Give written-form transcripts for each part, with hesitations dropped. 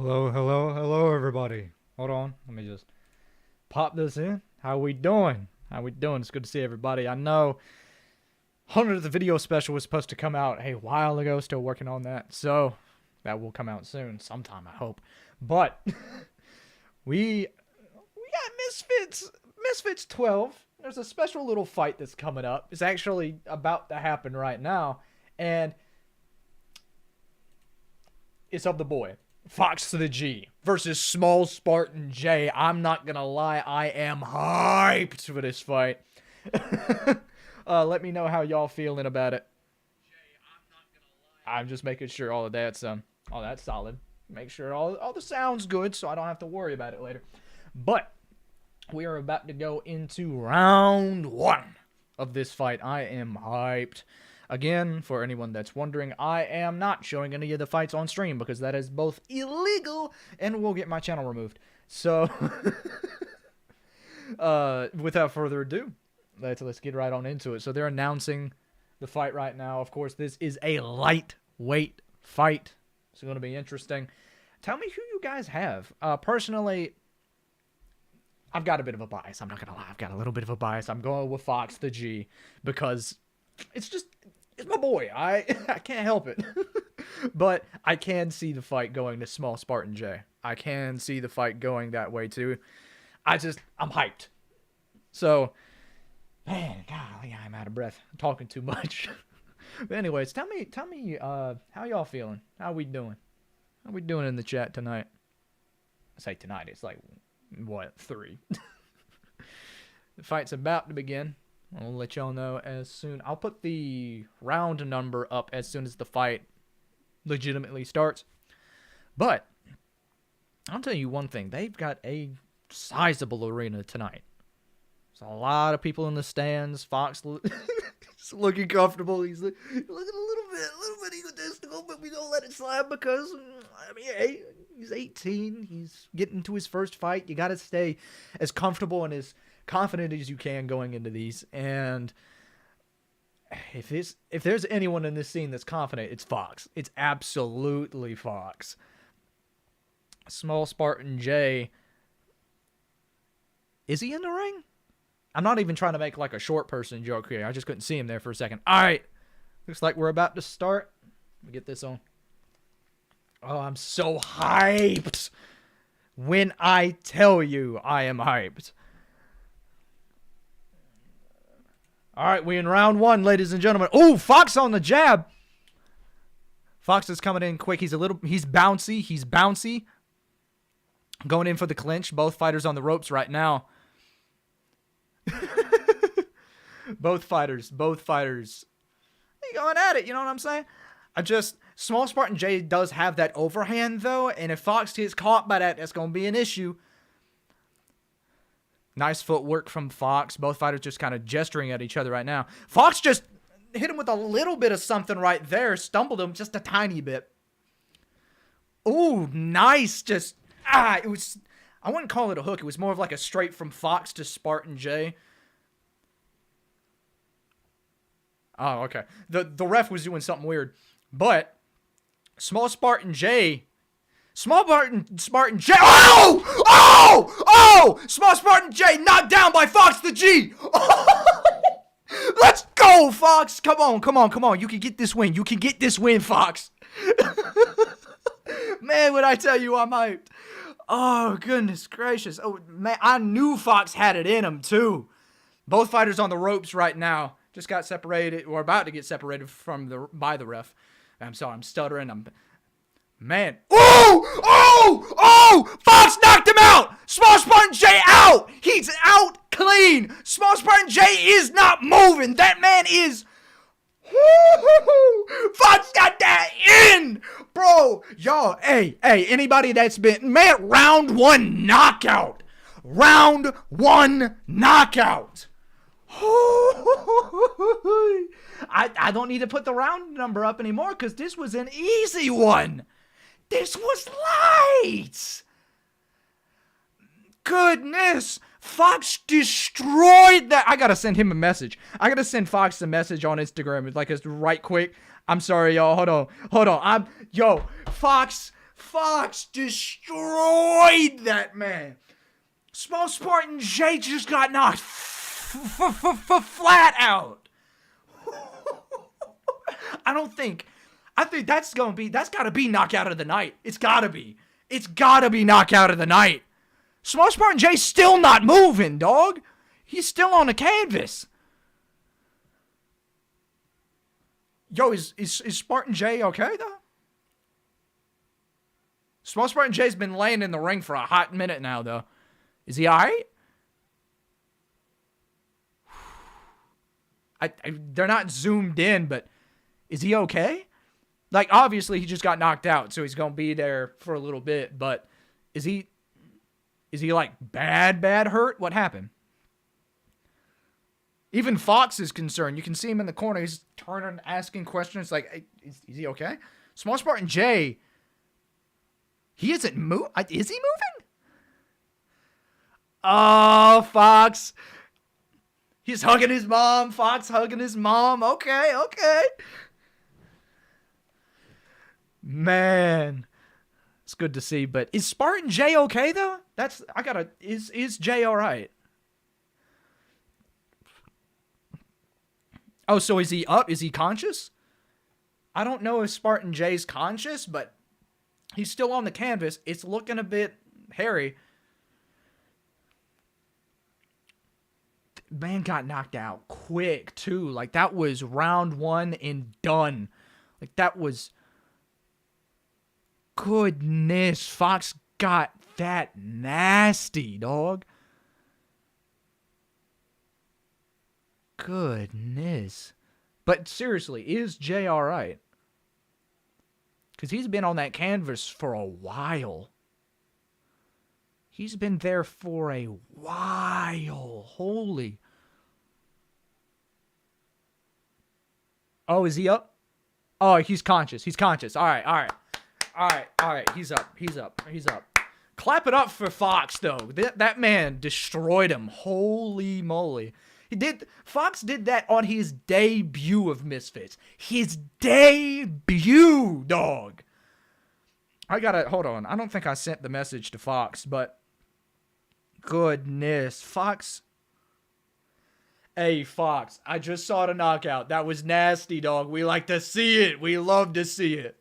Hello, everybody. Hold on. Let me just pop this in. How we doing? It's good to see everybody. I know 100th video special was supposed to come out a while ago. Still working on that. So, that will come out soon. Sometime, I hope. But, we got Misfits 12. There's a special little fight that's coming up. It's actually about to happen right now. And, it's of the boy. Fox to the G versus small Spartan J. I'm not gonna lie, I am hyped for this fight. Let me know how y'all feeling about it. I'm just making sure all of that's solid. Make sure all the sound's good so I don't have to worry about it later. But we are about to go into round 1 of this fight. I am hyped. Again, for anyone that's wondering, I am not showing any of the fights on stream because that is both illegal and will get my channel removed. So, without further ado, let's get right on into it. So they're announcing the fight right now. Of course, this is a lightweight fight. It's going to be interesting. Tell me who you guys have. Personally, I've got a bit of a bias. I'm not going to lie. I've got a little bit of a bias. I'm going with Fox the G because it's my boy. I can't help it. But I can see the fight going to small Spartan J. I can see the fight going that way too. I'm hyped. So, man, golly, I'm out of breath. I'm talking too much. But anyways, tell me, how y'all feeling? How we doing? How we doing in the chat tonight? I say tonight, it's like, what, 3? The fight's about to begin. I'll let y'all know as soon. I'll put the round number up as soon as the fight legitimately starts. But I'll tell you one thing. They've got a sizable arena tonight. There's a lot of people in the stands. Fox is looking comfortable. He's looking a little bit egotistical, but we don't let it slide because, I mean, hey, he's 18. He's getting to his first fight. You got to stay as comfortable and as confident as you can going into these. And if there's anyone in this scene that's confident, it's Fox. It's absolutely Fox. Small Spartan J, is he in the ring? I'm not even trying to make like a short person joke here. I just couldn't see him there for a second. All right, looks like we're about to start. Let me get this on. Oh, I'm so hyped. When I tell you I am hyped. All right, we in round 1, ladies and gentlemen. Oh, Fox on the jab. Fox is coming in quick. He's bouncy. Going in for the clinch. Both fighters on the ropes right now. Both fighters. They going at it, you know what I'm saying? Small Spartan J does have that overhand, though, and if Fox gets caught by that, that's going to be an issue. Nice footwork from Fox. Both fighters just kind of gesturing at each other right now. Fox just hit him with a little bit of something right there. Stumbled him just a tiny bit. Ooh, nice. I wouldn't call it a hook. It was more of like a straight from Fox to Spartan J. Oh, okay. The ref was doing something weird. But small Spartan J... Small Spartan J. Oh! Small Spartan J knocked down by Fox the G. Let's go, Fox. Come on. You can get this win. Fox. Man, when I tell you I'm hyped. Oh, goodness gracious. Oh, man, I knew Fox had it in him, too. Both fighters on the ropes right now. Just got separated, or about to get separated by the ref. I'm sorry, I'm stuttering. Man. Oh! Fox knocked him out! Small Spartan J out! He's out clean! Small Spartan J is not moving! That man is... Fox got that in! Bro, y'all, hey, anybody that's been... Man, round 1 knockout! Round 1 knockout! I don't need to put the round number up anymore because this was an easy one. This was light. Goodness. Fox destroyed that. I got to send him a message. I got to send Fox a message on Instagram. Like, it's right quick. I'm sorry, y'all. Hold on. Fox Fox destroyed that man. Small Spartan J just got knocked flat out. I think that's gotta be knockout of the night. It's gotta be knockout of the night. Small Spartan J's still not moving, dog. He's still on the canvas. Yo, is Spartan J okay, though? Small Spartan J's been laying in the ring for a hot minute now, though. Is he alright? They're not zoomed in, but is he okay? Like, obviously, he just got knocked out, so he's going to be there for a little bit, but is he like, bad hurt? What happened? Even Fox is concerned. You can see him in the corner. He's turning, asking questions like, hey, is he okay? Small Spartan J, he isn't moving. Is he moving? Oh, Fox. He's hugging his mom. Fox hugging his mom. Okay. Man, it's good to see. But is Spartan J okay, though? Is J all right? Oh, so is he up? Is he conscious? I don't know if Spartan J's conscious, but he's still on the canvas. It's looking a bit hairy. Man got knocked out quick, too. Like, that was round 1 and done. Like, that was... Goodness, Fox got that nasty, dog. Goodness. But seriously, is Jay alright? Because he's been on that canvas for a while. He's been there for a while. Holy. Oh, is he up? Oh, he's conscious. All right. He's up. Clap it up for Fox, though. That man destroyed him. Holy moly. Fox did that on his debut of Misfits. His debut, dog. Hold on. I don't think I sent the message to Fox, but goodness. Fox. Hey, Fox. I just saw the knockout. That was nasty, dog. We like to see it. We love to see it.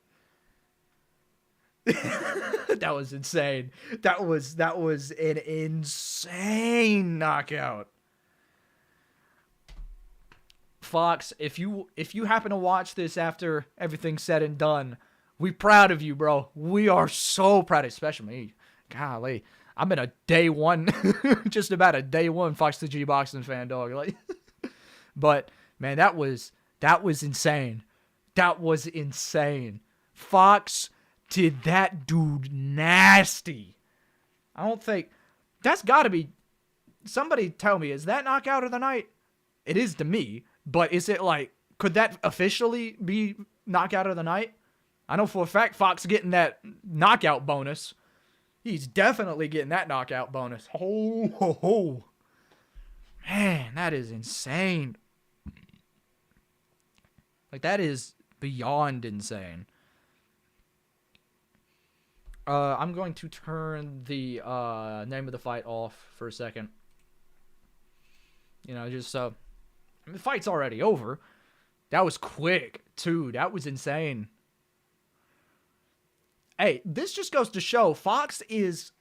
That was insane. That was an insane knockout. Fox, if you happen to watch this after everything's said and done, we proud of you, bro. We are so proud, especially me. Golly, I've been a day one, just about a day one Fox the G boxing fan, dog. Like, but man, that was insane. That was insane. Fox did that dude nasty. I don't think that's got to be. Somebody tell me, is that knockout of the night? It is to me. But is it like, could that officially be knockout of the night? I know for a fact Fox getting that knockout bonus. He's definitely getting that knockout bonus. Oh. Man, that is insane. Like, that is beyond insane. I'm going to turn the name of the fight off for a second. You know, just so... the fight's already over. That was quick, too. That was insane. Hey, this just goes to show Fox is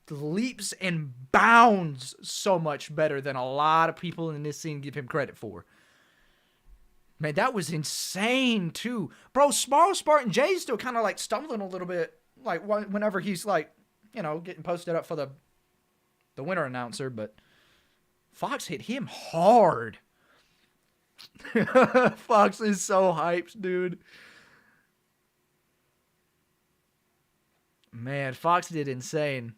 leaps and bounds so much better than a lot of people in this scene give him credit for. Man, that was insane, too. Bro, Small Spartan J's still kind of, like, stumbling a little bit, like, whenever he's, like, you know, getting posted up for the winner announcer, but Fox hit him hard. Fox is so hyped, dude. Man, Fox did insane.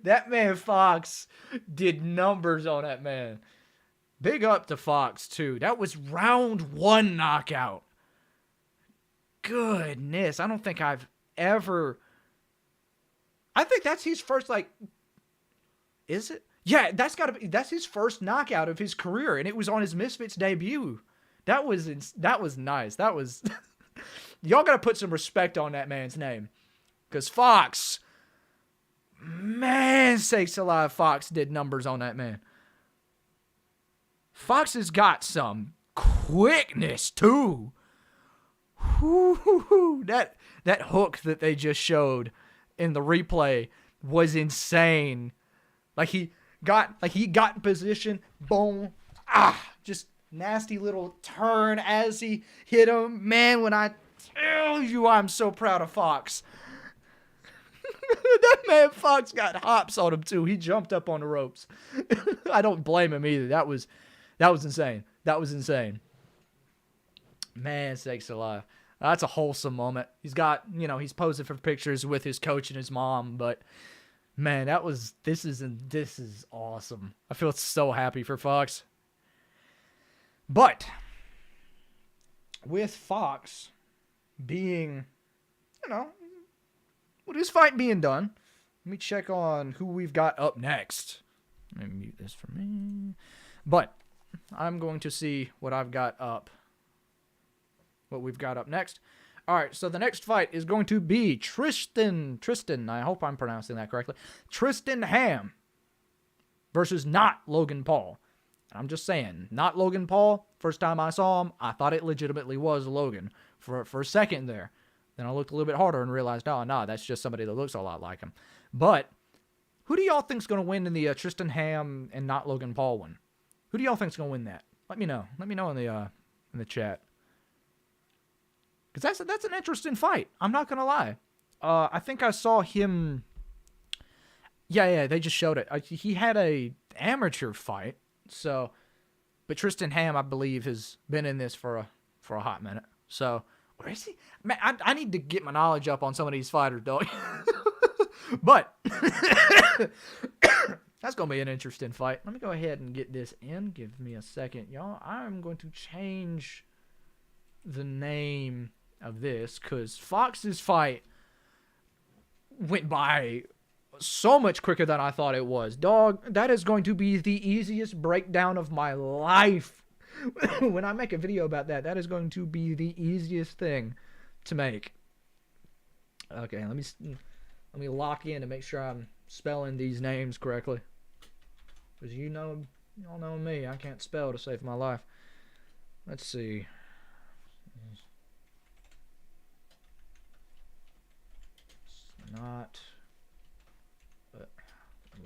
That man Fox did numbers on that man. Big up to Fox, too. That was round 1 knockout. Goodness, I don't think I've ever... I think that's his first, like... Is it? Yeah, that's his first knockout of his career, and it was on his Misfits debut. That was nice. That was y'all gotta put some respect on that man's name, because Fox, man sakes alive, Fox did numbers on that man. Fox has got some quickness too. Woo-hoo-hoo. That hook that they just showed in the replay was insane. He got in position, boom, just nasty little turn as he hit him. Man, when I tell you, I'm so proud of Fox. That man Fox got hops on him too. He jumped up on the ropes. I don't blame him either. That was insane. That was insane. Man sakes alive. That's a wholesome moment. He's got, he's posing for pictures with his coach and his mom, but man, this is awesome. I feel so happy for Fox. But with Fox being, with his fight being done, let me check on who we've got up next. Let me mute this for me. But I'm going to see what we've got up next. All right, so the next fight is going to be Tristan, I hope I'm pronouncing that correctly, Tristan Ham versus not Logan Paul. I'm just saying, not Logan Paul. First time I saw him, I thought it legitimately was Logan for a second there. Then I looked a little bit harder and realized, oh, no, that's just somebody that looks a lot like him. But who do y'all think's going to win in the Tristan Ham and not Logan Paul one? Who do y'all think's going to win that? Let me know. Let me know in the chat. Because that's an interesting fight. I'm not going to lie. I think I saw him. Yeah, they just showed it. He had a amateur fight. So, but Tristan Ham, I believe, has been in this for a hot minute. So, where is he? Man, I need to get my knowledge up on some of these fighters, dog. But that's going to be an interesting fight. Let me go ahead and get this in. Give me a second, y'all. I'm going to change the name of this because Fox's fight went by so much quicker than I thought it was. Dog, that is going to be the easiest breakdown of my life. When I make a video about that is going to be the easiest thing to make. Okay, let me lock in and make sure I'm spelling these names correctly. Because y'all know me, I can't spell to save my life. Let's see. It's not, but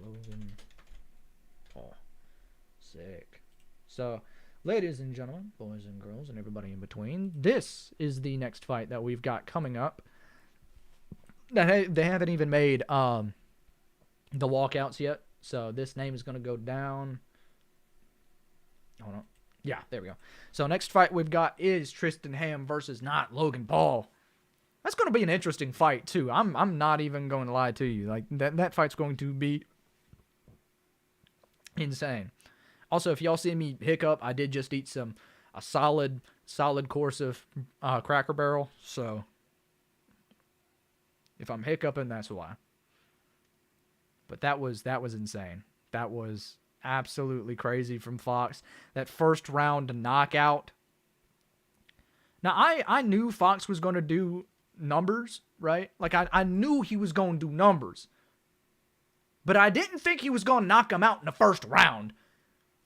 Logan Paul. Sick. So, ladies and gentlemen, boys and girls, and everybody in between, this is the next fight that we've got coming up. They haven't even made the walkouts yet, so this name is going to go down. Hold on. Yeah, there we go. So next fight we've got is Tristan Ham versus not Logan Paul. That's going to be an interesting fight too. I'm not even going to lie to you. Like that fight's going to be insane. Also, if y'all see me hiccup, I did just eat a solid course of Cracker Barrel. So if I'm hiccuping, that's why. But that was insane. That was absolutely crazy from Fox. That first round knockout. Now, I knew Fox was going to do numbers, right? Like, I knew he was going to do numbers. But I didn't think he was going to knock him out in the first round.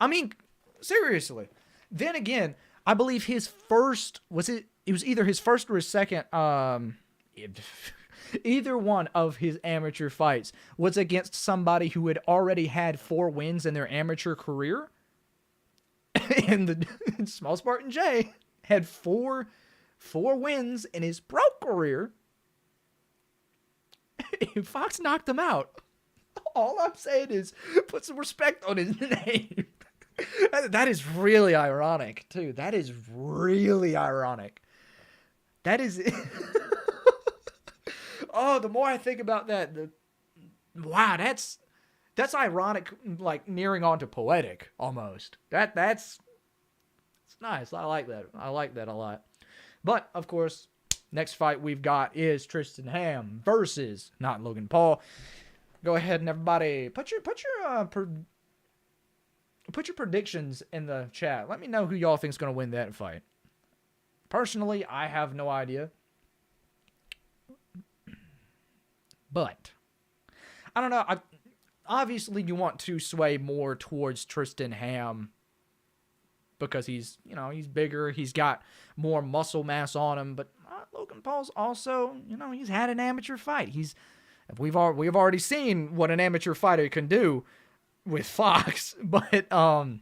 I mean, seriously. Then again, I believe his first, it was either his first or his second, either one of his amateur fights was against somebody who had already had 4 wins in their amateur career. And the small Spartan J had four wins in his pro career. Fox knocked him out. All I'm saying is put some respect on his name. That is really ironic, too. That is really ironic. That is... Oh, the more I think about that, wow, that's ironic, like nearing on to poetic almost. That's nice. I like that. I like that a lot. But of course, next fight we've got is Tristan Ham versus not Logan Paul. Go ahead and everybody put your Put your predictions in the chat. Let me know who y'all think's going to win that fight. Personally, I have no idea. But I don't know. Obviously, you want to sway more towards Tristan Ham because he's bigger. He's got more muscle mass on him. But Logan Paul's also, he's had an amateur fight. We've already seen what an amateur fighter can do with Fox. But I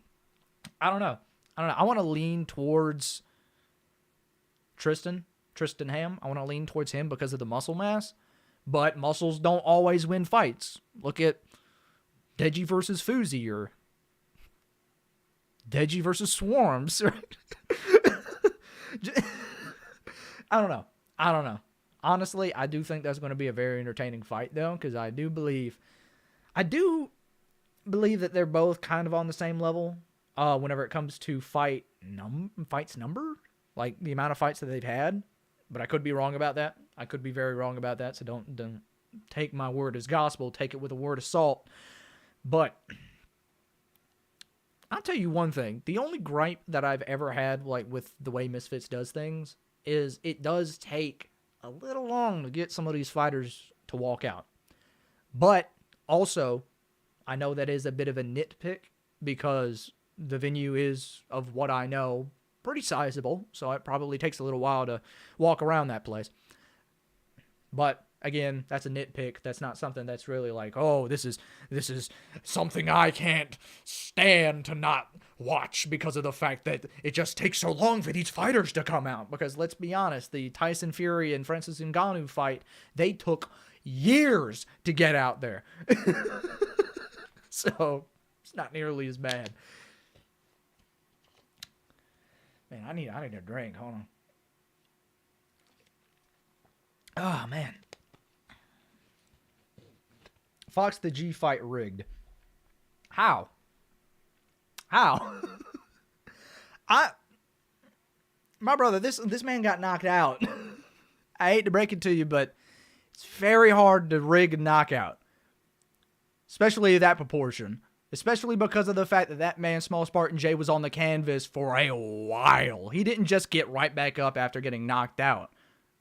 don't know. I want to lean towards Tristan Ham. I want to lean towards him because of the muscle mass. But muscles don't always win fights. Look at Deji versus Fuzi or Deji versus Swarms. I don't know. Honestly, I do think that's going to be a very entertaining fight, though, because I do believe that they're both kind of on the same level whenever it comes to fights number, like the amount of fights that they've had. But I could be wrong about that. I could be very wrong about that, so don't take my word as gospel. Take it with a word of salt. But I'll tell you one thing. The only gripe that I've ever had, like, with the way Misfits does things is it does take a little long to get some of these fighters to walk out. But also, I know that is a bit of a nitpick because the venue is, of what I know, pretty sizable, so it probably takes a little while to walk around that place. But again, that's a nitpick. That's not something that's really like, oh, this is something I can't stand to not watch because of the fact that it just takes so long for these fighters to come out. Because let's be honest, the Tyson Fury and Francis Ngannou fight, they took years to get out there. So it's not nearly as bad. Man, I need a drink. Hold on. Oh, man. Fox the G fight rigged. How? My brother, this man got knocked out. I hate to break it to you, but it's very hard to rig a knockout. Especially that proportion. Especially because of the fact that man, Small Spartan J, was on the canvas for a while. He didn't just get right back up after getting knocked out.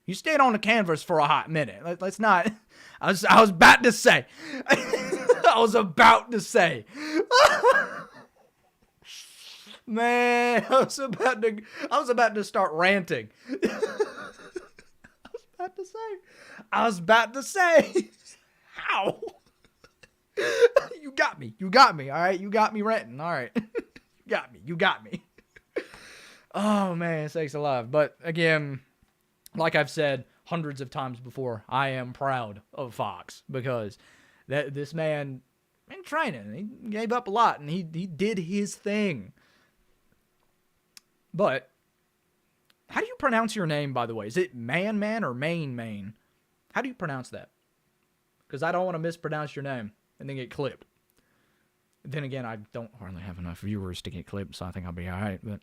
You stayed on the canvas for a hot minute. Let's not... I was about to say. Man, I was about to start ranting. I was about to say. How? You got me, all right? You got me ranting, all right? You got me. Oh, man, sakes alive. But, again, like I've said hundreds of times before, I am proud of Fox because this man, in training, he gave up a lot, and he did his thing. But, how do you pronounce your name, by the way? Is it Man or Main? How do you pronounce that? Because I don't want to mispronounce your name and then get clipped. Then again, I don't hardly have enough viewers to get clipped, so I think I'll be all right. But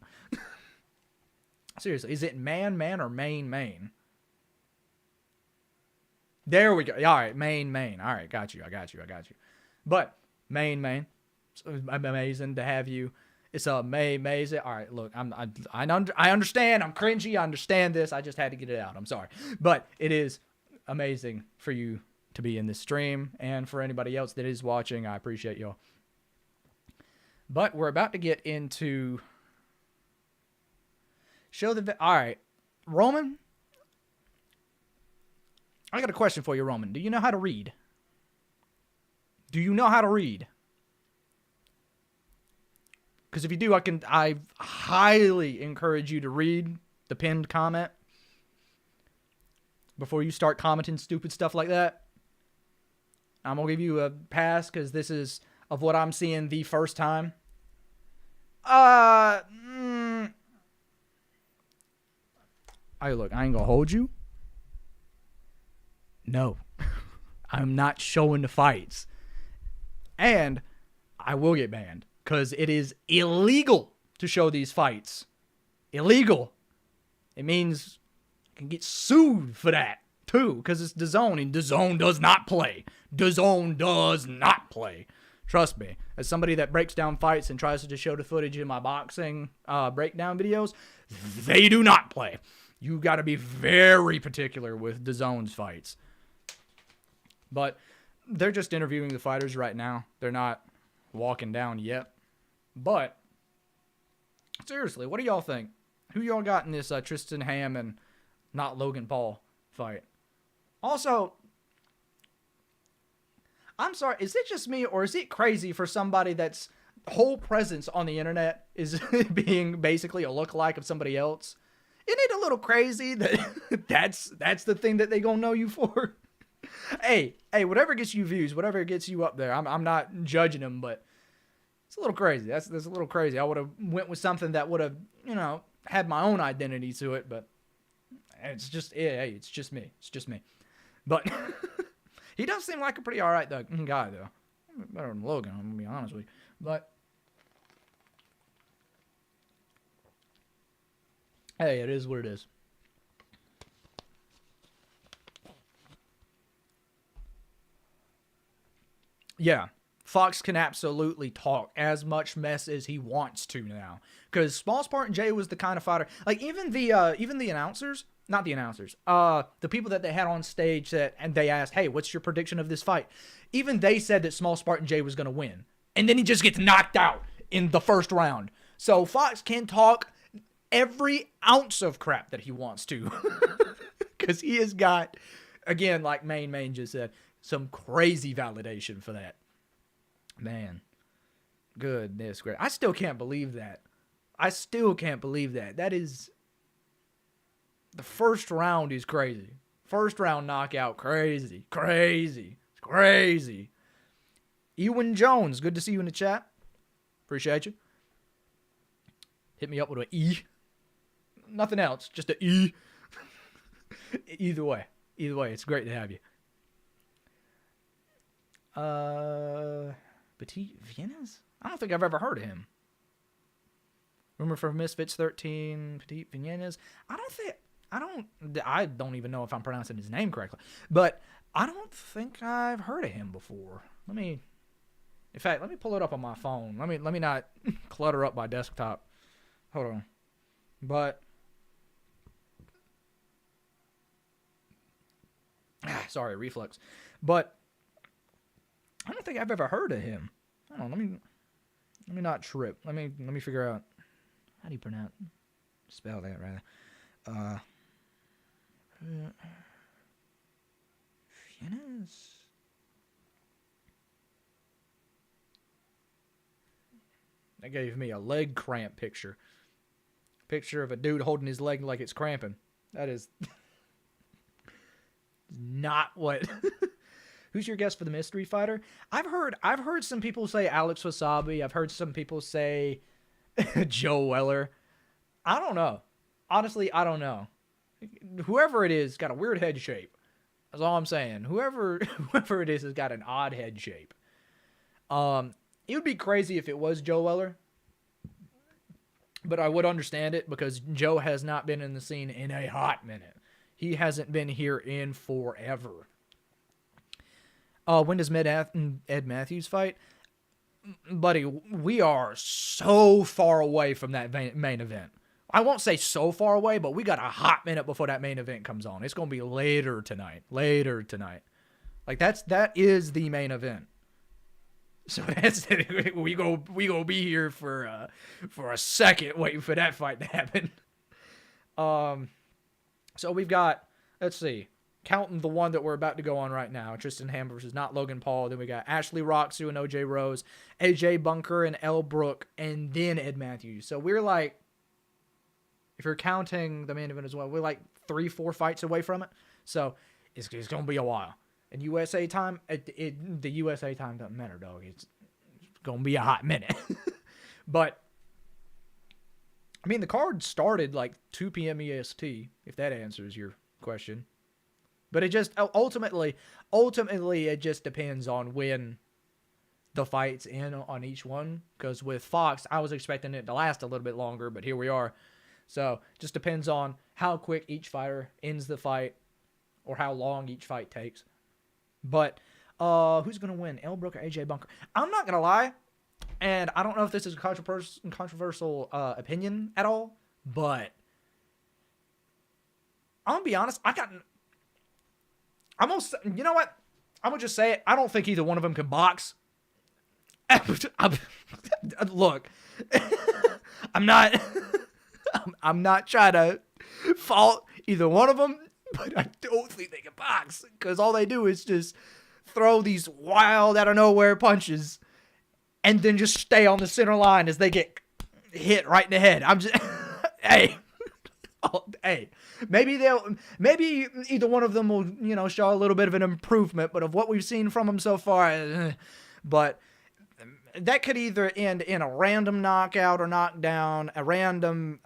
seriously, is it Man or Main? There we go. All right, Main. All right, got you. But Main, it's amazing to have you. It's amazing. All right, look, I understand. I'm cringy. I understand this. I just had to get it out. I'm sorry, but it is amazing for you to be in this stream, and for anybody else that is watching, I appreciate y'all. But we're about to get into all right, Roman, I got a question for you, Roman. Do you know how to read? Because if you do, I highly encourage you to read the pinned comment before you start commenting stupid stuff like that. I'm going to give you a pass because this is of what I'm seeing the first time. Hey, look, I ain't going to hold you. No. I'm not showing the fights. And I will get banned because it is illegal to show these fights. Illegal. It means I can get sued for that. Too, because it's DAZN, and DAZN does not play. Trust me, as somebody that breaks down fights and tries to show the footage in my boxing breakdown videos, they do not play. You got to be very particular with DAZN's fights. But they're just interviewing the fighters right now. They're not walking down yet. But seriously, what do y'all think? Who y'all got in this Tristan Ham and not Logan Paul fight? Also, I'm sorry, is it just me or is it crazy for somebody that's whole presence on the internet is being basically a lookalike of somebody else? Isn't it a little crazy that that's the thing that they gonna know you for? hey, whatever gets you views, whatever gets you up there, I'm not judging them, but it's a little crazy. That's a little crazy. I would have went with something that would have, had my own identity to it, but it's just, it's just me. It's just me. But he does seem like a pretty all right guy, though. Better than Logan, I'm gonna be honest with you. But hey, it is what it is. Yeah, Fox can absolutely talk as much mess as he wants to now. Because Small Spartan J was the kind of fighter, like even the announcers, not the announcers, the people that they had on stage and they asked, hey, what's your prediction of this fight? Even they said that Small Spartan J was going to win. And then he just gets knocked out in the first round. So Fox can talk every ounce of crap that he wants to. Because he has got, again, like Main just said, some crazy validation for that. Man. Goodness gracious. I still can't believe that. That is... The first round is crazy. First round knockout, crazy. It's crazy. Ewan Jones, good to see you in the chat. Appreciate you. Hit me up with an E. Nothing else, just an E. Either way, it's great to have you. Petit Viennas? I don't think I've ever heard of him. Rumor from Misfits 13, Petit Viennas. I don't even know if I'm pronouncing his name correctly, but I don't think I've heard of him before. In fact, let me pull it up on my phone. Let me not clutter up my desktop. Hold on. But sorry, reflux. But I don't think I've ever heard of him. Hold on, let me not trip. Let me figure out how do you spell that rather. Viennas. That gave me a leg cramp picture. Picture of a dude holding his leg like it's cramping. That is not what. Who's your guess for the mystery fighter? I've heard some people say Alex Wasabi. I've heard some people say Joe Weller. I don't know. Honestly, I don't know. Whoever it is got a weird head shape. That's all I'm saying. Whoever it is has got an odd head shape. It would be crazy if it was Joe Weller. But I would understand it because Joe has not been in the scene in a hot minute. He hasn't been here in forever. When does Ed Matthews fight? Buddy, we are so far away from that main event. I won't say so far away, but we got a hot minute before that main event comes on. It's going to be later tonight. Like that is the main event. So that's we go be here for a second waiting for that fight to happen. So we've got, let's see, counting the one that we're about to go on right now, Tristan Ham versus not Logan Paul. Then we got Ashley Roxu and OJ Rose, AJ Bunker and L Brook, and then Ed Matthews. So we're like, if you're counting the main event as well, we're like 3-4 fights away from it. So it's going to be a while. And USA time, the USA time doesn't matter, dog. It's going to be a hot minute. But, I mean, the card started like 2 p.m. EST, if that answers your question. But it just, ultimately, it just depends on when the fight's in on each one. Because with Fox, I was expecting it to last a little bit longer, but here we are. So, just depends on how quick each fighter ends the fight or how long each fight takes. But Who's going to win? L. Brook or AJ Bunker? I'm not going to lie, and I don't know if this is a controversial opinion at all, but I'm going to be honest. You know what? I'm going to just say it. I don't think either one of them can box. Look, I'm not trying to fault either one of them, but I don't think they can box because all they do is just throw these wild out of nowhere punches and then just stay on the center line as they get hit right in the head. I'm just, hey, maybe either one of them will, show a little bit of an improvement, but of what we've seen from them so far, but that could either end in a random knockout or knockdown, a random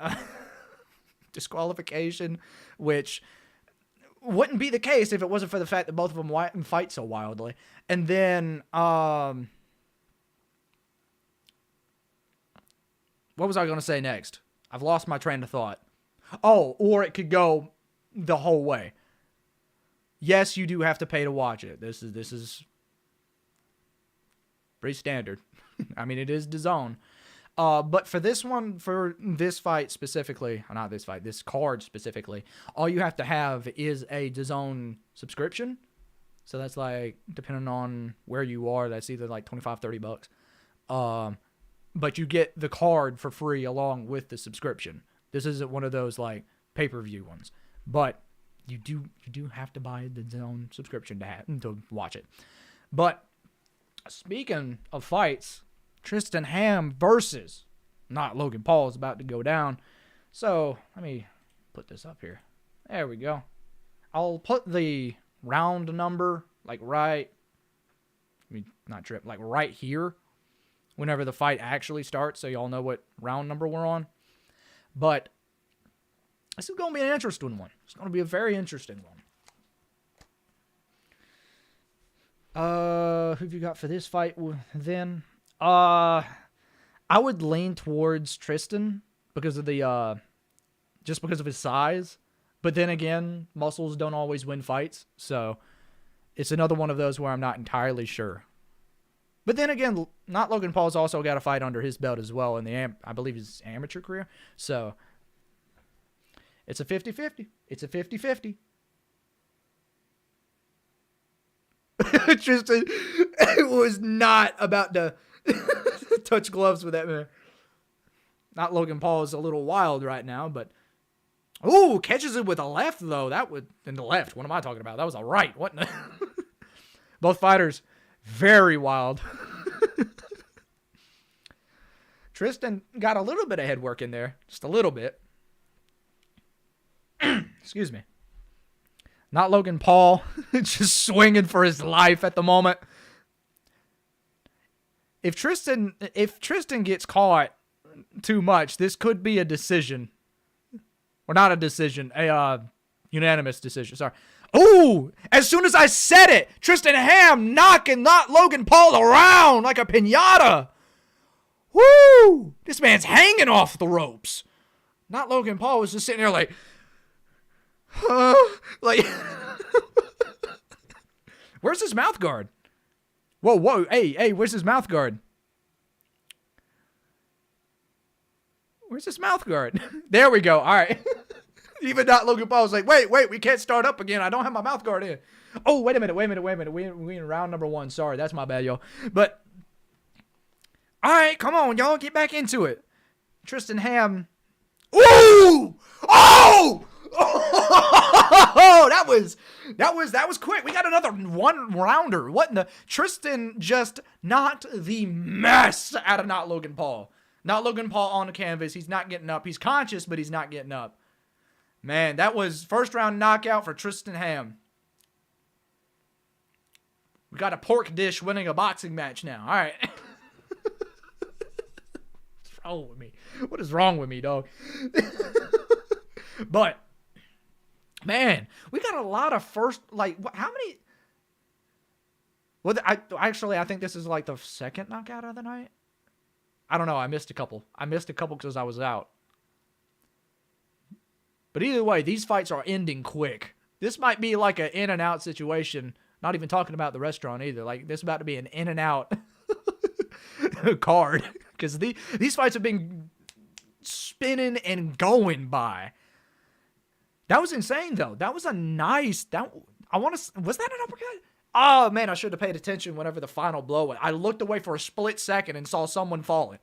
disqualification, which wouldn't be the case if it wasn't for the fact that both of them fight so wildly. And then, what was I going to say next? I've lost my train of thought. Oh, or it could go the whole way. Yes, you do have to pay to watch it. This is pretty standard. I mean, it is DAZN. But for this fight specifically, not this fight, this card specifically, all you have to have is a DAZN subscription. So that's like, depending on where you are, that's either like $25-$30. But you get the card for free along with the subscription. This isn't one of those like pay-per-view ones. But you do have to buy the DAZN subscription to watch it. But speaking of fights, Tristan Ham versus not Logan Paul is about to go down. So let me put this up here. There we go. I'll put the round number like right here whenever the fight actually starts, so y'all know what round number we're on. But this is going to be an interesting one. It's going to be a very interesting one. Who have you got for this fight then? I would lean towards Tristan because of just because of his size. But then again, muscles don't always win fights. So it's another one of those where I'm not entirely sure. But then again, not Logan Paul's also got a fight under his belt as well in I believe his amateur career. So it's a 50-50. It's a 50-50. Tristan was not about to touch gloves with that man. Not Logan Paul is a little wild right now, but ooh, catches it with a left though. In the left. What am I talking about? That was a right. What? Both fighters very wild. Tristan got a little bit of head work in there, just a little bit. Excuse me. Not Logan Paul, just swinging for his life at the moment. If Tristan gets caught too much, this could be a decision. Or not a decision, a unanimous decision. Sorry. Ooh, as soon as I said it, Tristan Ham knocking not Logan Paul around like a piñata. Woo! This man's hanging off the ropes. Not Logan Paul was just sitting there like, like, where's his mouth guard? Whoa, hey, where's his mouth guard? Where's his mouth guard? There we go. All right. Even not Logan Paul was like, wait, we can't start up again. I don't have my mouth guard in. Oh, wait a minute. We in round number 1. Sorry, that's my bad, y'all. But, all right, come on, y'all. Get back into it. Tristan Ham. Ooh! Oh! Oh, that was quick. We got another one rounder. What in the? Tristan just knocked the mess out of not Logan Paul. Not Logan Paul on the canvas. He's not getting up. He's conscious, but he's not getting up. Man, that was first round knockout for Tristan Ham. We got a pork dish winning a boxing match now. All right. What's wrong with me? What is wrong with me, dog? But, man, we got a lot of first, like, how many? Well, I think this is like the second knockout of the night. I don't know. I missed a couple because I was out. But either way, these fights are ending quick. This might be like an in and out situation Not even talking about the restaurant either. Like, this is about to be an in and out card. Because these fights have been spinning and going by. That was insane, though. That was a nice... Was that an uppercut? Oh, man, I should have paid attention whenever the final blow went. I looked away for a split second and saw someone falling.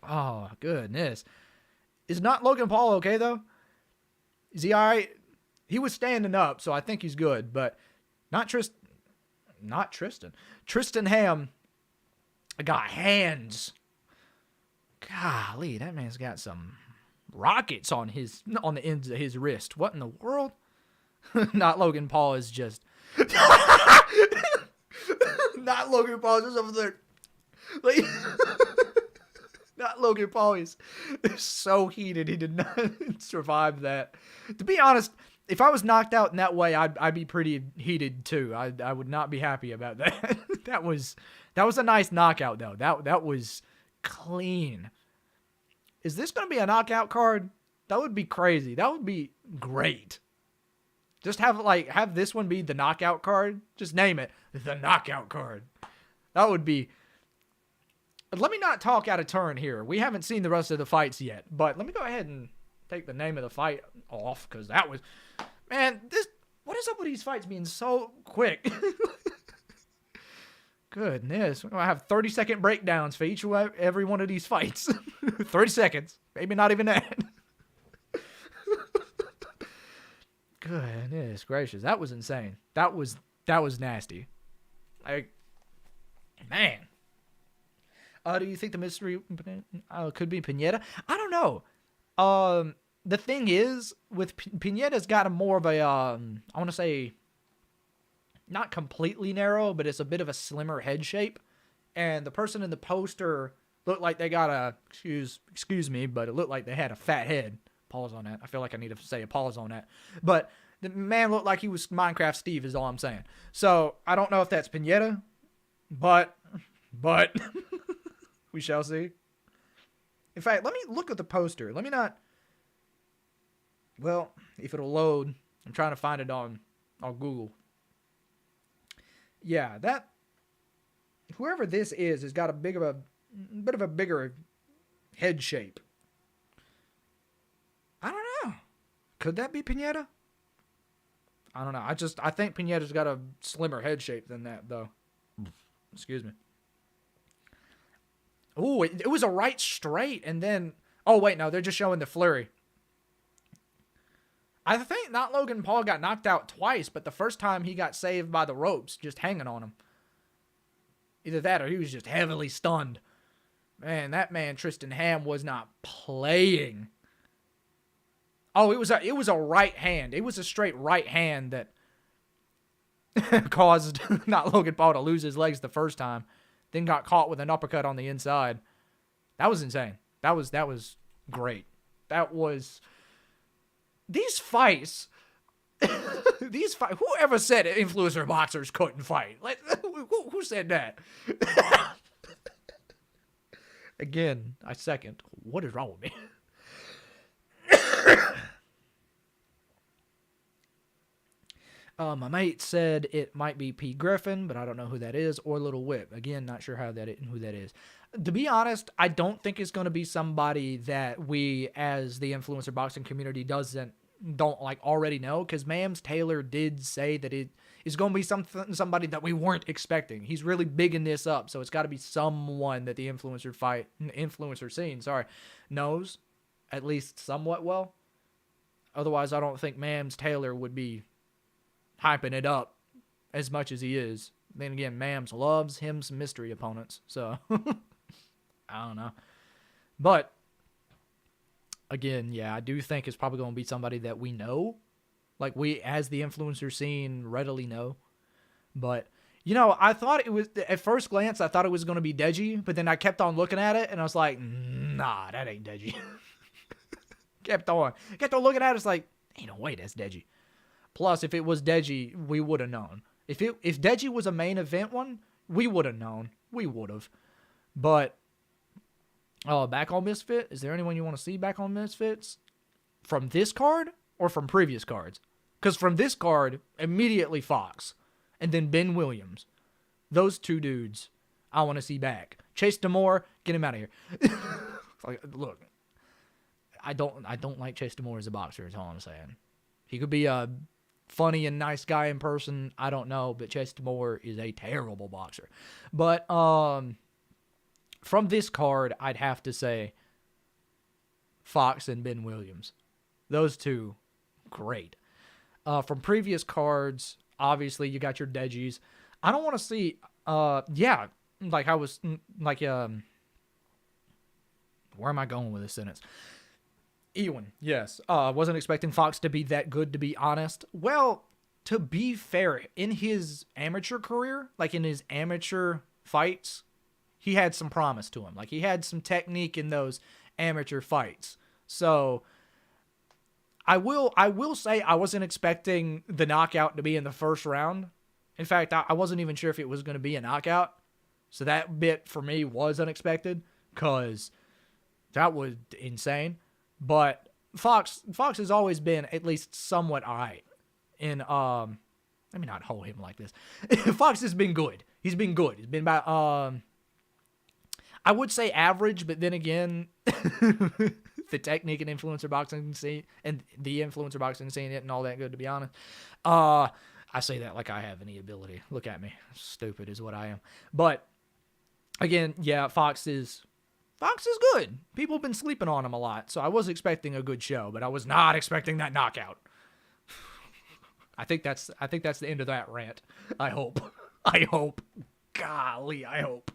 Oh, goodness. Is not Logan Paul okay, though? Is he all right? He was standing up, so I think he's good, but not Tristan. Tristan Ham got hands. Golly, that man's got some rockets on the ends of his wrist. What in the world? Not Logan Paul is just... Not Logan Paul is just over there. Like... Not Logan Paul is so heated he did not survive that. To be honest, if I was knocked out in that way, I'd be pretty heated too. I would not be happy about that. That was a nice knockout though. That was clean. Is this going to be a knockout card? That would be crazy. That would be great. Just have this one be the knockout card. Just name it the knockout card. That would be... Let me not talk out of turn here. We haven't seen the rest of the fights yet. But let me go ahead and take the name of the fight off. Because that was... Man, what is up with these fights being so quick? Goodness. We're going to have 30-second breakdowns for every one of these fights. 30 seconds. Maybe not even that. Goodness gracious. That was insane. That was nasty. Like, man. Do you think the mystery could be Pinetta? I don't know. The thing is, with Pinetta's got a more of a, I want to say, not completely narrow, but it's a bit of a slimmer head shape. And the person in the poster looked like they got a, excuse me, but it looked like they had a fat head. Pause on that. I feel like I need to say a pause on that. But the man looked like he was Minecraft Steve is all I'm saying. So, I don't know if that's Pinetta, but... We shall see. In fact, let me look at the poster. Let me not... Well, if it'll load. I'm trying to find it on Google. Yeah, that... Whoever this is has got a bit of a bigger head shape. I don't know. Could that be Pinetta? I don't know. I think Pinetta's got a slimmer head shape than that, though. Excuse me. Ooh, it was a right straight, and then... Oh, wait, no, they're just showing the flurry. I think not Logan Paul got knocked out twice, but the first time he got saved by the ropes, just hanging on him. Either that or he was just heavily stunned. Man, that man, Tristan Ham, was not playing. Oh, it was a right hand. It was a straight right hand that caused not Logan Paul to lose his legs the first time. Then got caught with an uppercut on the inside. That was insane. That was great. That was... These fights... Whoever said influencer boxers couldn't fight? Like, who said that? Again, I second. What is wrong with me? My mate said it might be P. Griffin, but I don't know who that is, or Little Whip. Again, not sure who that is. To be honest, I don't think it's going to be somebody that we, as the influencer boxing community, don't like already know, because Mams Taylor did say that it is going to be somebody that we weren't expecting. He's really bigging this up, so it's got to be someone that the influencer scene, knows at least somewhat well. Otherwise, I don't think Mams Taylor would be hyping it up as much as he is. Then again, Mams loves him some mystery opponents, so I don't know. But again, yeah, I do think it's probably going to be somebody that we know, like we as the influencer scene readily know. But I thought it was, at first glance, I thought it was going to be Deji, but then I kept on looking at it and I was like, nah, that ain't Deji. kept on looking at it. It's like, ain't no way that's Deji. Plus, if it was Deji, we would have known. If Deji was a main event one, we would have known. We would have. But, back on Misfit, is there anyone you want to see back on Misfits? From this card or from previous cards? Because from this card, immediately Fox. And then Ben Williams. Those two dudes I want to see back. Chase Demore, get him out of here. Like, look, I don't like Chase Demore as a boxer, is all I'm saying. He could be a funny and nice guy in person, I don't know, but Chase Demore is a terrible boxer. But from this card, I'd have to say Fox and Ben Williams. Those two, great. From previous cards, obviously you got your Deji's. I don't want to see, like I was, like, where am I going with this sentence? Ewan, yes. Wasn't expecting Fox to be that good, to be honest. Well, to be fair, in his amateur career, like in his amateur fights, he had some promise to him. Like, he had some technique in those amateur fights. So, I will say I wasn't expecting the knockout to be in the first round. In fact, I wasn't even sure if it was going to be a knockout. So that bit for me was unexpected, because that was insane. But Fox has always been at least somewhat alright. And let me not hold him like this. Fox has been good. He's been good. He's been about I would say average, but then again, the technique and influencer boxing scene and the influencer boxing scene isn't all that good, to be honest. I say that like I have any ability. Look at me. Stupid is what I am. But again, yeah, Fox is good. People have been sleeping on him a lot, so I was expecting a good show, but I was not expecting that knockout. I think that's the end of that rant. I hope. Golly, I hope.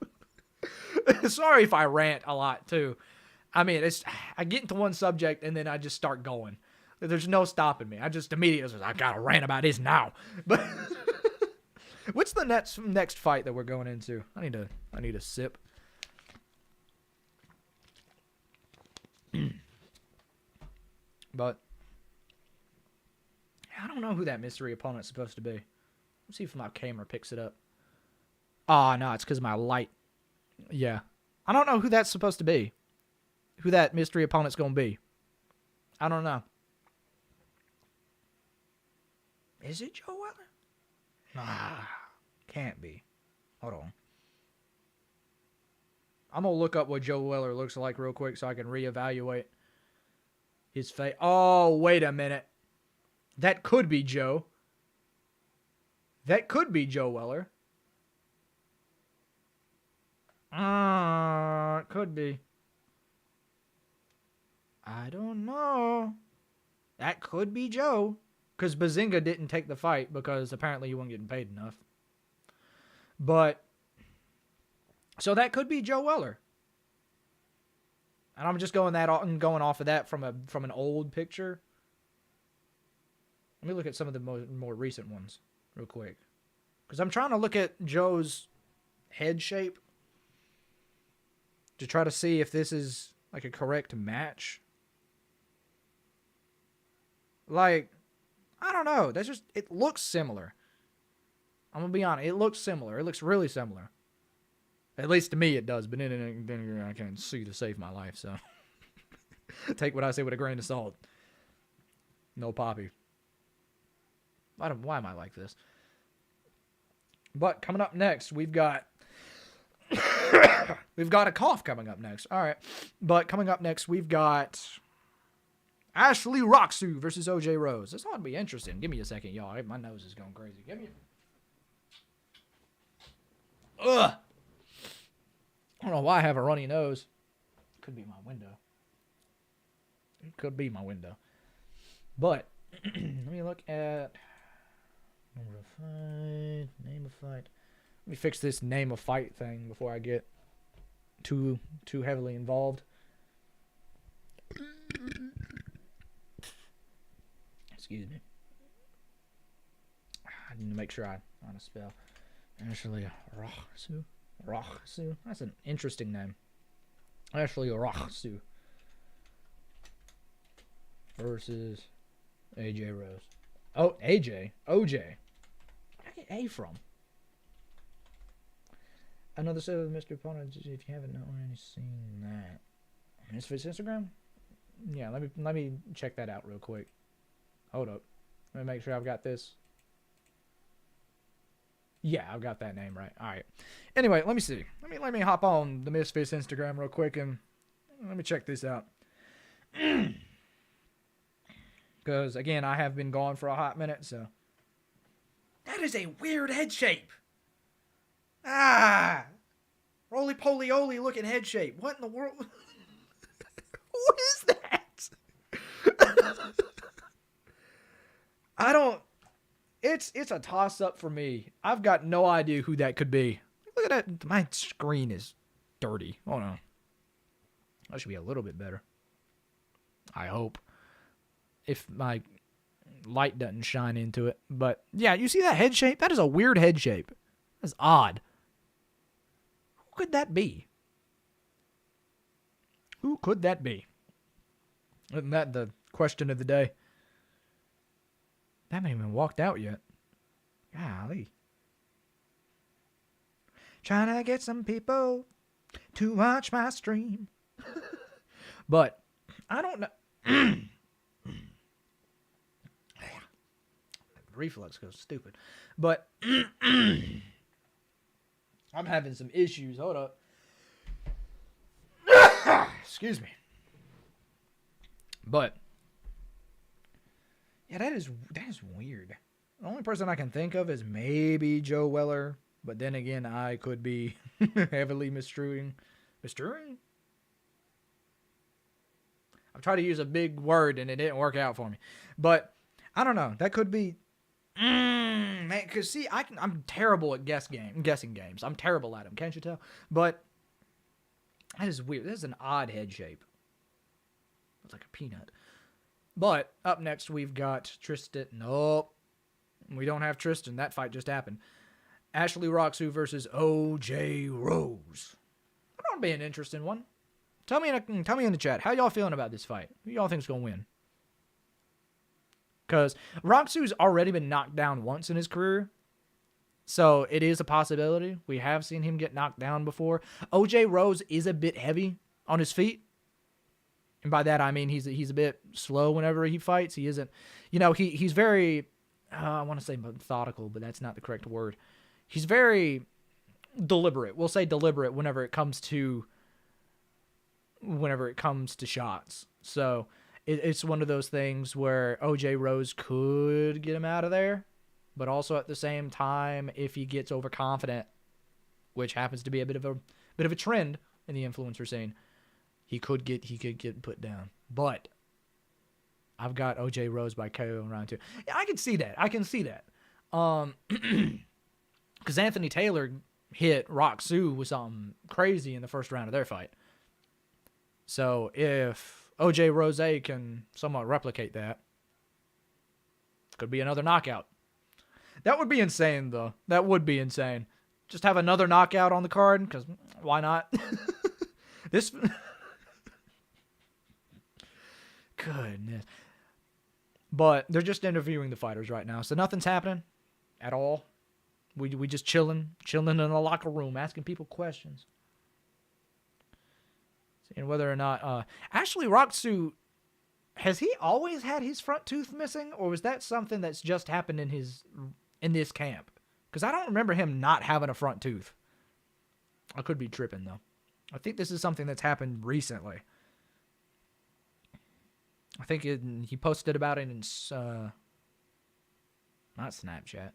Sorry if I rant a lot too. I mean, I get into one subject and then I just start going. There's no stopping me. I just immediately I gotta rant about this now. But what's the next fight that we're going into? I need a sip. But I don't know who that mystery opponent's supposed to be. Let's see if my camera picks it up. Oh, no, it's because of my light. Yeah. I don't know who that's supposed to be. Who that mystery opponent's going to be. I don't know. Is it Joe Weller? Nah, can't be. Hold on. I'm going to look up what Joe Weller looks like real quick so I can reevaluate his face. Oh, wait a minute. That could be Joe. That could be Joe Weller. It could be. I don't know. That could be Joe. Because Bazinga didn't take the fight because apparently he wasn't getting paid enough. But, so that could be Joe Weller. And I'm just going off of that from an old picture. Let me look at some of the more recent ones real quick. Because I'm trying to look at Joe's head shape to try to see if this is like a correct match. Like, I don't know. It looks similar. I'm going to be honest. It looks similar. It looks really similar. At least to me it does. But then I can't see to save my life. So take what I say with a grain of salt. No poppy. Why am I like this? But coming up next, we've got a cough coming up next. All right. But coming up next, we've got Ashley Roxu versus OJ Rose. This ought to be interesting. Give me a second, y'all. My nose is going crazy. Give me Ugh. I don't know why I have a runny nose. Could be my window. It could be my window. But let me look at number of fight, name of fight. Let me fix this name of fight thing before I get too heavily involved. Excuse me. I need to make sure I know how to spell. Ashley Roxu. That's an interesting name. Ashley Roxu versus AJ Rose. Oh, AJ. OJ. Where did I get A from? Another set of Mr. Opponents. If you haven't already seen that, Misfits Instagram. Yeah, let me check that out real quick. Hold up. Let me make sure I've got this. Yeah, I've got that name right. All right. Anyway, let me see. Let me hop on the Misfits Instagram real quick and let me check this out. Because, again, I have been gone for a hot minute, so. That is a weird head shape. Ah! Roly-poly-oly looking head shape. What in the world? What is that? I don't. It's a toss-up for me. I've got no idea who that could be. Look at that. My screen is dirty. Hold on. That should be a little bit better. I hope. If my light doesn't shine into it. But, yeah, you see that head shape? That is a weird head shape. That's odd. Who could that be? Who could that be? Isn't that the question of the day? That ain't even walked out yet. Golly. Trying to get some people to watch my stream. But, I don't know. Reflux goes stupid. But, I'm having some issues. Hold up. Excuse me. But, yeah, that is weird. The only person I can think of is maybe Joe Weller. But then again, I could be heavily misstruing. Misstruing? I've tried to use a big word and it didn't work out for me. But, I don't know. That could be... man, because see, I'm terrible at guessing games. I'm terrible at them, can't you tell? But, that is weird. This is an odd head shape. It's like a peanut. But, up next, we've got Tristan. Nope. We don't have Tristan. That fight just happened. Ashley Roxu versus OJ Rose. That'll be an interesting one. Tell me in the chat, how y'all feeling about this fight? Who y'all think's gonna win? Because Roxu's already been knocked down once in his career. So, it is a possibility. We have seen him get knocked down before. OJ Rose is a bit heavy on his feet. And by that, I mean he's a bit slow whenever he fights. He isn't, he's very, I want to say methodical, but that's not the correct word. He's very deliberate. We'll say deliberate whenever it comes to shots. So it's one of those things where OJ Rose could get him out of there, but also at the same time, if he gets overconfident, which happens to be a bit of a trend in the influencer scene, he could get put down. But I've got OJ Rose by KO in round 2. Yeah, I can see that. Because Anthony Taylor hit Roxu with something crazy in the first round of their fight. So if OJ Rose can somewhat replicate that, could be another knockout. That would be insane, though. That would be insane. Just have another knockout on the card, because why not? This... Goodness. But they're just interviewing the fighters right now, so nothing's happening at all. We just chilling in the locker room, asking people questions. Seeing whether or not... Ashley Roxu, has he always had his front tooth missing, or was that something that's just happened in this camp? Because I don't remember him not having a front tooth. I could be tripping, though. I think this is something that's happened recently. I think he posted about it in, not Snapchat,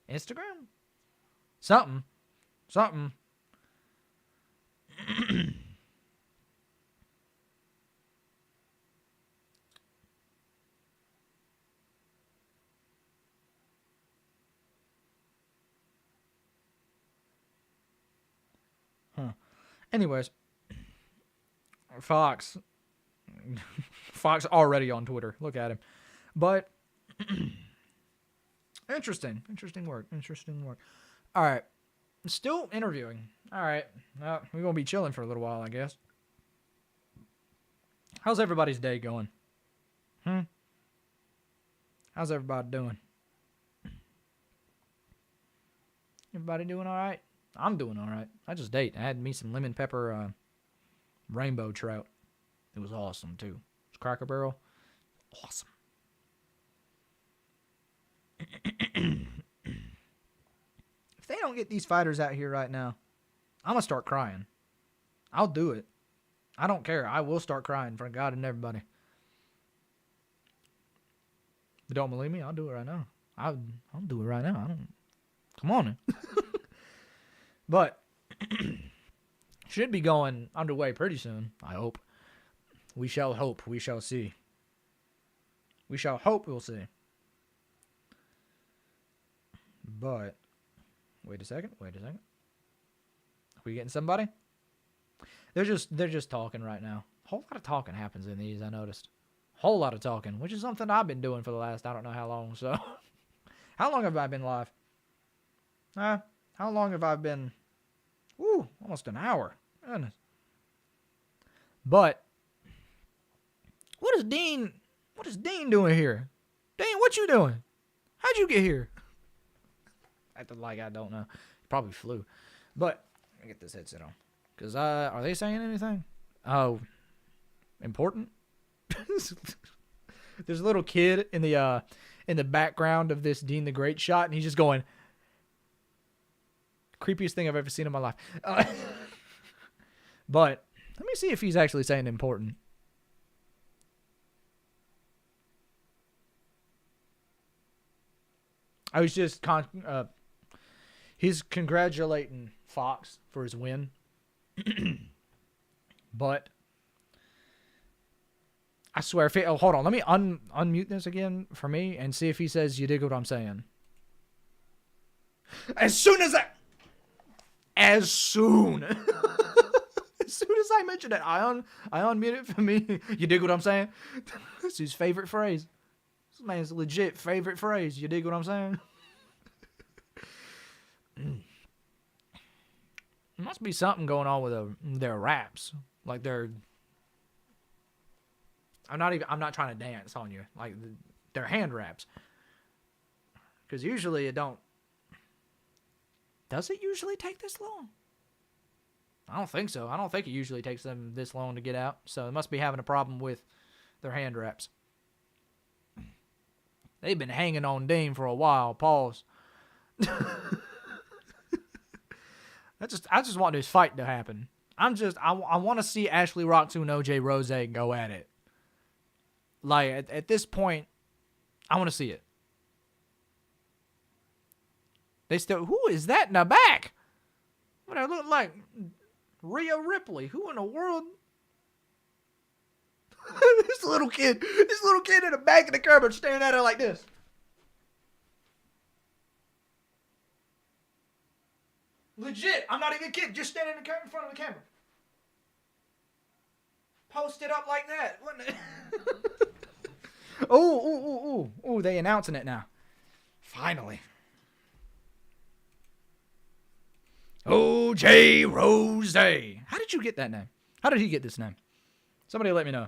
Instagram? Something. Anyways, Fox already on Twitter. Look at him. But interesting work. All right, still interviewing. All right, we're gonna be chilling for a little while, I guess. How's everybody's day going? How's everybody doing? Everybody doing all right? I'm doing all right. I just ate. I had me some lemon pepper rainbow trout. It was awesome, too. It was Cracker Barrel. Awesome. If they don't get these fighters out here right now, I'm going to start crying. I'll do it. I don't care. I will start crying for God and everybody. If you don't believe me, I'll do it right now. I'll do it right now. Come on. But should be going underway pretty soon, I hope. We shall hope. We shall see. We shall hope we'll see. But wait a second. Are we getting somebody? They're just talking right now. A whole lot of talking happens in these, I noticed. Whole lot of talking, which is something I've been doing for the last I don't know how long. So, how long have I been live? How long have I been? Woo, almost an hour. Goodness. But what is Dean doing here? Dean, what you doing? How'd you get here? Acting like I don't know. Probably flew. But let me get this headset on. Because are they saying anything? Oh, important? There's a little kid in the background of this Dean the Great shot, and he's just going, creepiest thing I've ever seen in my life. But let me see if he's actually saying important. I was just he's congratulating Fox for his win. But I swear, hold on, let me unmute this again for me and see if he says you dig what I'm saying. As soon as as soon as I mention it, I unmute it for me. You dig what I'm saying? That's his favorite phrase. This man's legit favorite phrase. You dig what I'm saying? There must be something going on with their raps. Like I'm not trying to dance on you. Like their hand raps. Because usually it don't. Does it usually take this long? I don't think so. I don't think it usually takes them this long to get out. So they must be having a problem with their hand wraps. They've been hanging on Dean for a while. Pause. I just want this fight to happen. I want to see Ashley Roxu and OJ Rose go at it. Like at this point, I want to see it. Who is that in the back? What I look like? Rhea Ripley. Who in the world? This little kid in the back of the cupboard staring at her like this. Legit, I'm not even kidding. Just standing in front of the camera. Post it up like that. Oh, they announcing it now. Finally. OJ Rose. How did you get that name? How did he get this name? Somebody let me know.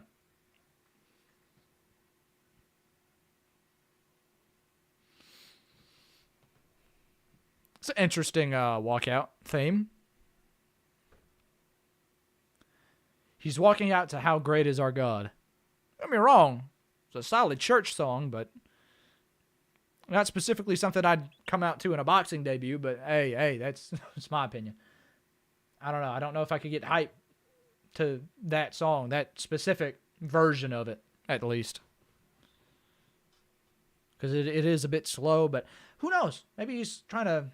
It's an interesting walkout theme. He's walking out to How Great Is Our God. Don't get me wrong. It's a solid church song, but not specifically something I'd come out to in a boxing debut, but hey, that's my opinion. I don't know. I don't know if I could get hype to that song, that specific version of it, at least. Because it is a bit slow, but who knows? Maybe he's trying to,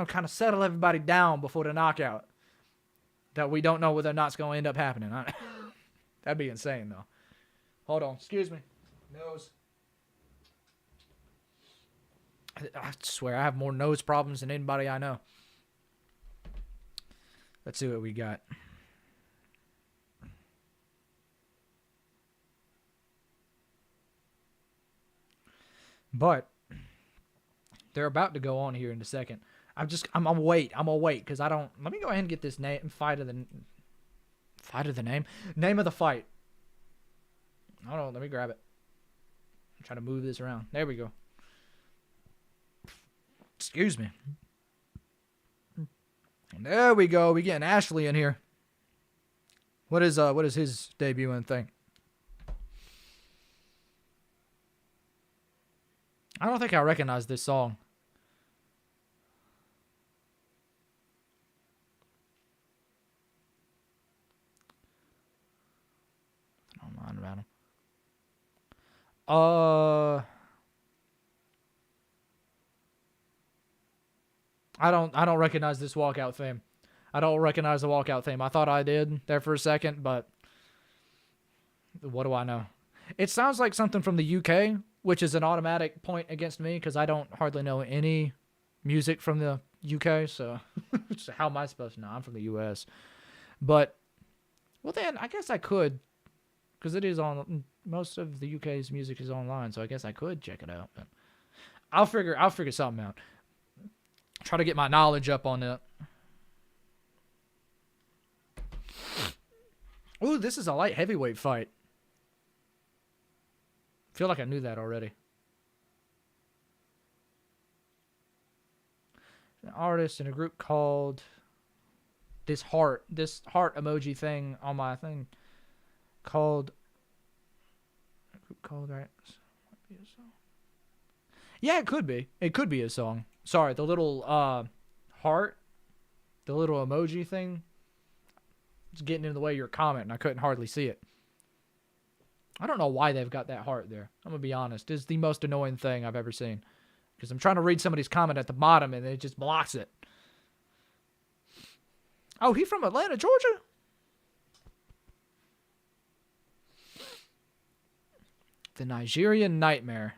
kind of settle everybody down before the knockout. That we don't know whether or not it's going to end up happening. That'd be insane, though. Hold on. Excuse me. Nose. I swear, I have more nose problems than anybody I know. Let's see what we got. But they're about to go on here in a second. I'm gonna wait because I don't. Let me go ahead and get this name. Name of the fight. Hold on, let me grab it. I'm trying to move this around. There we go. Excuse me. There we go. We getting Ashley in here. What is his debuting thing? I don't think I recognize this song. Online about him. I don't recognize this walkout theme. I don't recognize the walkout theme. I thought I did there for a second, but what do I know? It sounds like something from the UK, which is an automatic point against me because I don't hardly know any music from the UK. So how am I supposed to know? I'm from the US. But, well then, I guess I could, because it is on, most of the UK's music is online, so I guess I could check it out. But I'll figure something out. Try to get my knowledge up on it. Ooh, this is a light heavyweight fight. I feel like I knew that already. An artist in a group called this heart emoji thing on my thing called right. Yeah, it could be. It could be a song. Sorry, the little heart, the little emoji thing. It's getting in the way of your comment, and I couldn't hardly see it. I don't know why they've got that heart there. I'm going to be honest. It's the most annoying thing I've ever seen. Because I'm trying to read somebody's comment at the bottom, and it just blocks it. Oh, he from Atlanta, Georgia? The Nigerian Nightmare.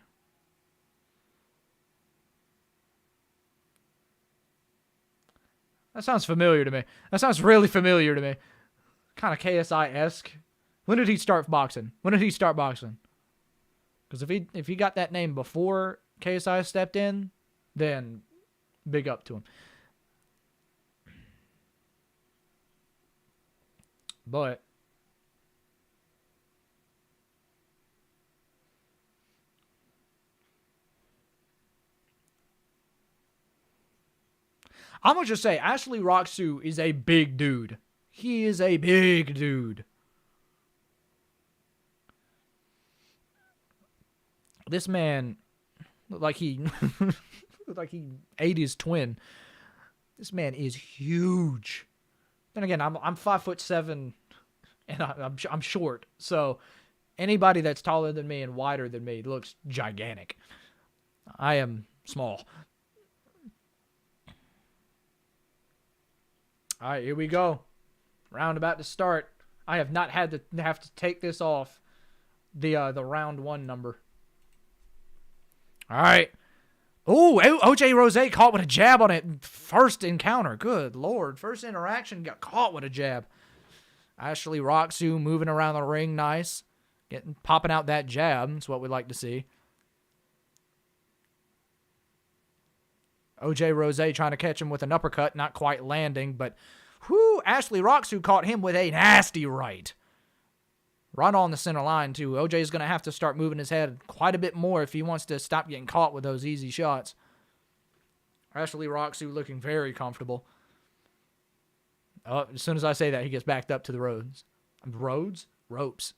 That sounds familiar to me. That sounds really familiar to me. Kind of KSI-esque. When did he start boxing? Because if he got that name before KSI stepped in, then big up to him. But I'm going to just say, Ashley Roxu is a big dude. He is a big dude. This man looked like he ate his twin. This man is huge. Then again, I'm 5'7", and I'm short. So anybody that's taller than me and wider than me looks gigantic. I am small. All right, here we go. Round about to start. I have not had to have to take this off the round one number. All right. Ooh, OJ Rose caught with a jab on it. First encounter. Good Lord. First interaction, got caught with a jab. Ashley Roxu moving around the ring nice. Popping out that jab. That's what we like to see. OJ Rose trying to catch him with an uppercut, not quite landing, but whoo, Ashley Roxu caught him with a nasty right. Right on the center line, too. OJ is going to have to start moving his head quite a bit more if he wants to stop getting caught with those easy shots. Ashley Roxu looking very comfortable. Oh, as soon as I say that, he gets backed up to the ropes. Ropes.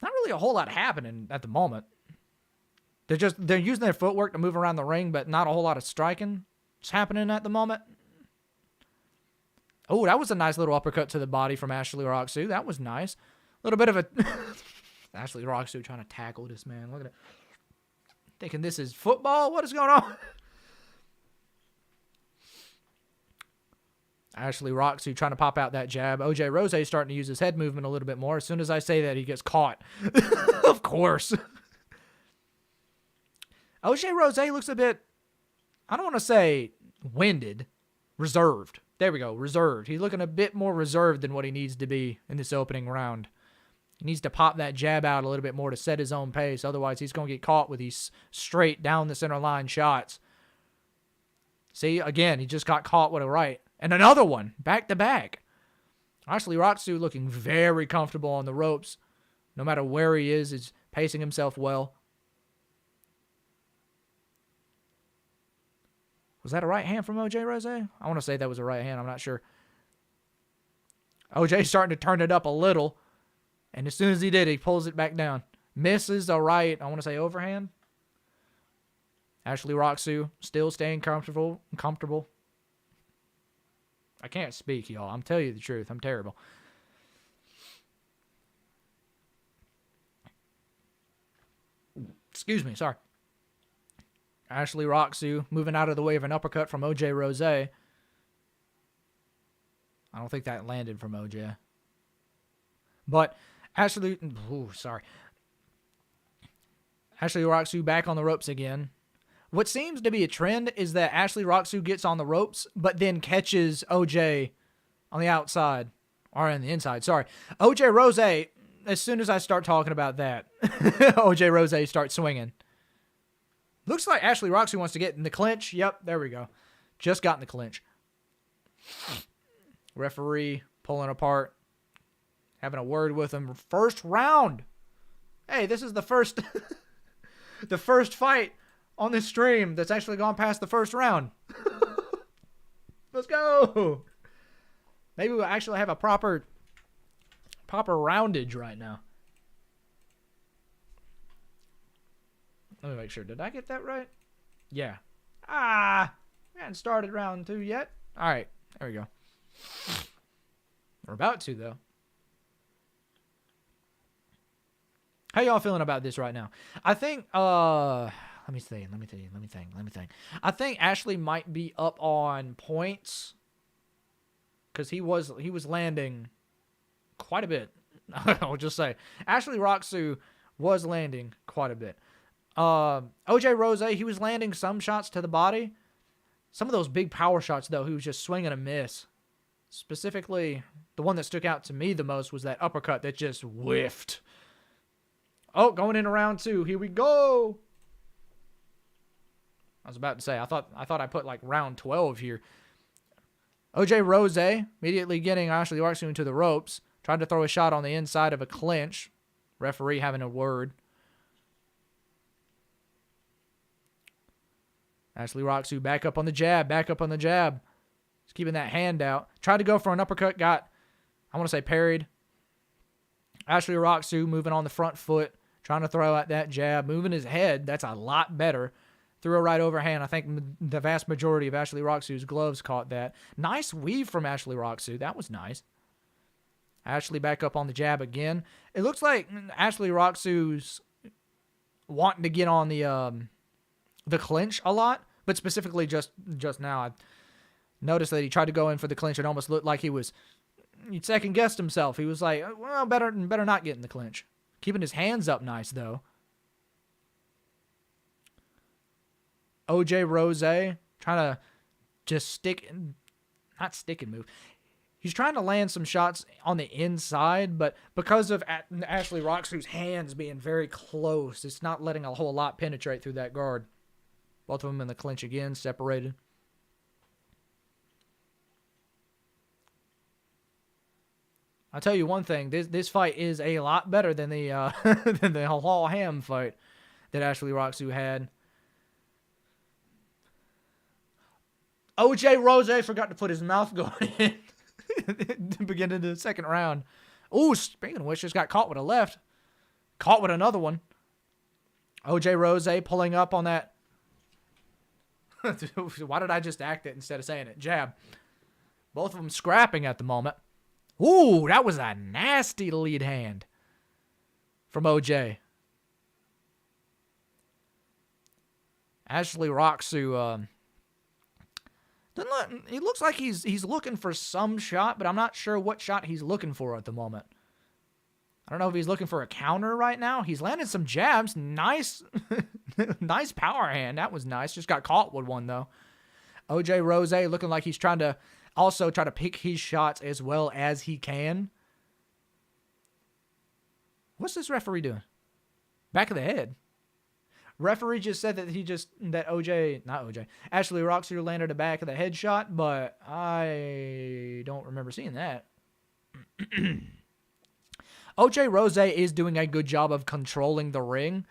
Not really a whole lot happening at the moment. They're using their footwork to move around the ring, but not a whole lot of striking is happening at the moment. Oh, that was a nice little uppercut to the body from Ashley Roxu. That was nice. A little bit of a... Ashley Roxu trying to tackle this man. Look at it. Thinking this is football? What is going on? Ashley Roxu trying to pop out that jab. OJ Rose starting to use his head movement a little bit more. As soon as I say that, he gets caught. Of course. OJ Rose looks a bit, I don't want to say winded, reserved. There we go, reserved. He's looking a bit more reserved than what he needs to be in this opening round. He needs to pop that jab out a little bit more to set his own pace. Otherwise, he's going to get caught with these straight down the center line shots. See, again, he just got caught with a right. And another one, back to back. Ashley Roxu looking very comfortable on the ropes. No matter where he is, he's pacing himself well. Was that a right hand from OJ Rose? I want to say that was a right hand. I'm not sure. OJ starting to turn it up a little. And as soon as he did, he pulls it back down. Misses a right, I want to say overhand. Ashley Roxu still staying comfortable. I can't speak, y'all. I'm telling you the truth. I'm terrible. Excuse me, sorry. Ashley Roxu moving out of the way of an uppercut from OJ Rose. I don't think that landed from OJ. But Ashley Roxu back on the ropes again. What seems to be a trend is that Ashley Roxu gets on the ropes, but then catches OJ on the outside. Or on the inside, sorry. OJ Rose, as soon as I start talking about that, OJ Rose starts swinging. Looks like Ashley Roxu wants to get in the clinch. Yep, there we go. Just got in the clinch. Referee pulling apart. Having a word with him. First round. Hey, this is the first the first fight on this stream that's actually gone past the first round. Let's go. Maybe we'll actually have a proper roundage right now. Let me make sure. Did I get that right? Yeah. We haven't started round 2 yet. All right. There we go. We're about to, though. How y'all feeling about this right now? I think, let me think. I think Ashley might be up on points because he was landing quite a bit. I'll just say. Ashley Roxu was landing quite a bit. OJ Rose, he was landing some shots to the body. Some of those big power shots, though, he was just swinging a miss. Specifically, the one that stuck out to me the most was that uppercut that just whiffed. Oh, going into round 2. Here we go. I was about to say, I thought I put like round 12 here. OJ Rose immediately getting Ashley Roxu into the ropes. Tried to throw a shot on the inside of a clinch. Referee having a word. Ashley Roxu back up on the jab. He's keeping that hand out. Tried to go for an uppercut. Got, I want to say, parried. Ashley Roxu moving on the front foot. Trying to throw out that jab. Moving his head. That's a lot better. Threw a right overhand. I think the vast majority of Ashley Roxu's gloves caught that. Nice weave from Ashley Roxu. That was nice. Ashley back up on the jab again. It looks like Ashley Roxu's wanting to get on the clinch a lot, but specifically just now, I noticed that he tried to go in for the clinch. It almost looked like he second-guessed himself. He was like, well, better not get in the clinch. Keeping his hands up nice, though. OJ Rose trying to just not stick and move. He's trying to land some shots on the inside, but because of Ashley Roxu's hands being very close, it's not letting a whole lot penetrate through that guard. Both of them in the clinch again, separated. I'll tell you one thing. This fight is a lot better than the than the Hall Ham fight that Ashley Roxu had. OJ Rose forgot to put his mouth guard in at the beginning of the second round. Ooh, speaking of which, just got caught with a left. Caught with another one. OJ Rose pulling up on that. Why did I just act it instead of saying it? Jab. Both of them scrapping at the moment. Ooh, that was a nasty lead hand from OJ. Ashley Roxu, he looks like he's looking for some shot, but I'm not sure what shot he's looking for at the moment. I don't know if he's looking for a counter right now. He's landed some jabs. Nice, nice power hand. That was nice. Just got caught with one, though. OJ Rose looking like he's trying to also try to pick his shots as well as he can. What's this referee doing? Back of the head. Referee just said that Ashley Roxu landed a back of the head shot, but I don't remember seeing that. OJ Rose is doing a good job of controlling the ring.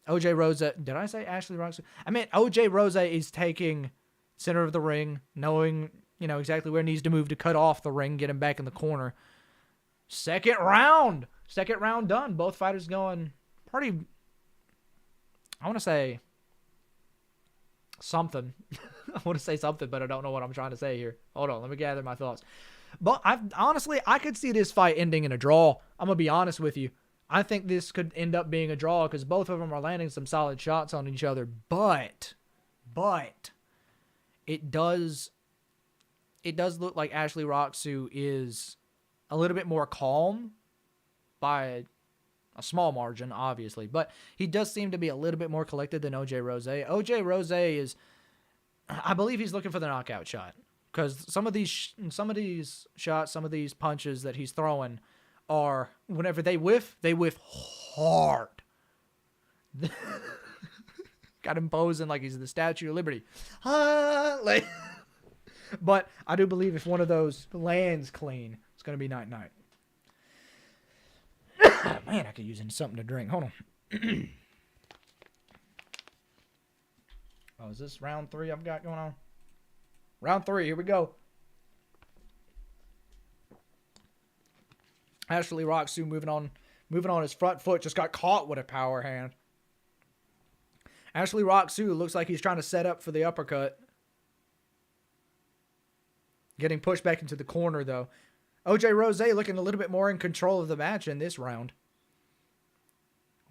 OJ Rose, did I say Ashley Roxu? I meant OJ Rose is taking center of the ring, knowing, exactly where he needs to move to cut off the ring, get him back in the corner. Second round. Second round done. Both fighters going pretty, I want to say something. I want to say something, but I don't know what I'm trying to say here. Hold on. Let me gather my thoughts. But I could see this fight ending in a draw. I'm going to be honest with you. I think this could end up being a draw because both of them are landing some solid shots on each other. But it does look like Ashley Roxu is a little bit more calm by a small margin, obviously. But he does seem to be a little bit more collected than OJ Rose. OJ Rose is, I believe he's looking for the knockout shot. Because some of these shots, some of these punches that he's throwing are, whenever they whiff hard. Got him posing like he's the Statue of Liberty. But I do believe if one of those lands clean, it's going to be night-night. Man, I could use something to drink. Hold on. Oh, is this round 3 I've got going on? Round 3, here we go. Ashley Roxu moving on his front foot, just got caught with a power hand. Ashley Roxu looks like he's trying to set up for the uppercut. Getting pushed back into the corner, though. OJ Rose looking a little bit more in control of the match in this round.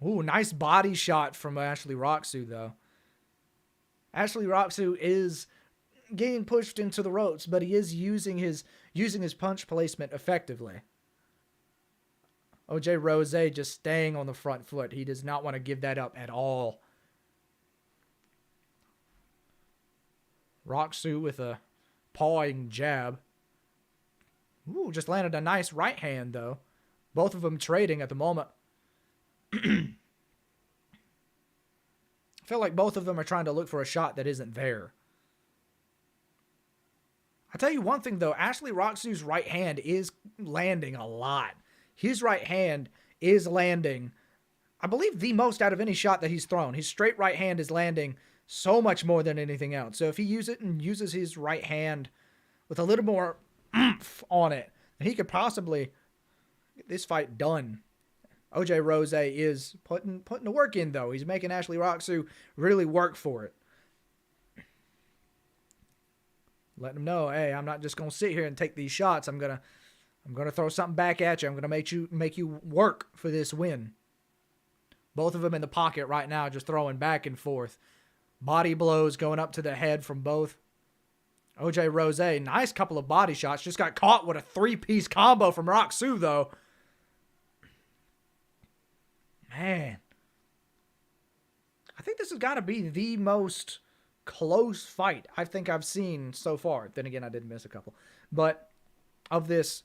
Ooh, nice body shot from Ashley Roxu, though. Ashley Roxu is getting pushed into the ropes, but he is using his punch placement effectively. OJ Rose just staying on the front foot. He does not want to give that up at all. Roxu with a pawing jab. Ooh, just landed a nice right hand, though. Both of them trading at the moment. I feel like both of them are trying to look for a shot that isn't there. I'll tell you one thing, though. Ashley Roxu's right hand is landing a lot. His right hand is landing, I believe, the most out of any shot that he's thrown. His straight right hand is landing so much more than anything else. So if he uses his right hand with a little more oomph on it, then he could possibly get this fight done. OJ Rose is putting the work in, though. He's making Ashley Roxu really work for it. Letting him know, hey, I'm not just gonna sit here and take these shots. I'm gonna throw something back at you. I'm gonna make you work for this win. Both of them in the pocket right now, just throwing back and forth. Body blows going up to the head from both. OJ Rose, nice couple of body shots. Just got caught with a 3-piece combo from Roxu, though. Man. I think this has got to be the most close fight I think I've seen so far. Then again, I did miss a couple. But of this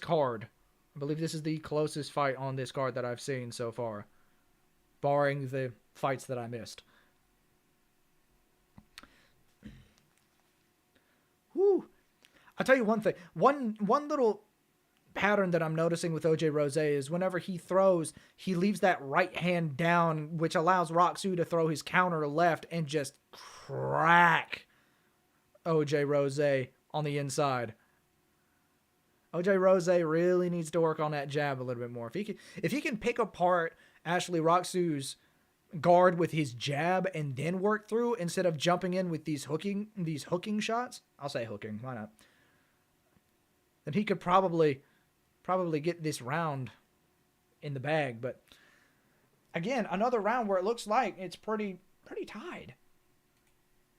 card, I believe this is the closest fight on this card that I've seen so far, barring the fights that I missed. Whew. I'll tell you one thing. One little pattern that I'm noticing with OJ Rose is whenever he throws, he leaves that right hand down, which allows Roxu to throw his counter left and just crack OJ Rose on the inside. OJ Rose really needs to work on that jab a little bit more. If he can pick apart Ashley Roxu's guard with his jab and then work through instead of jumping in with these hooking shots. I'll say hooking, why not? Then he could probably get this round in the bag. But again, another round where it looks like it's pretty tied.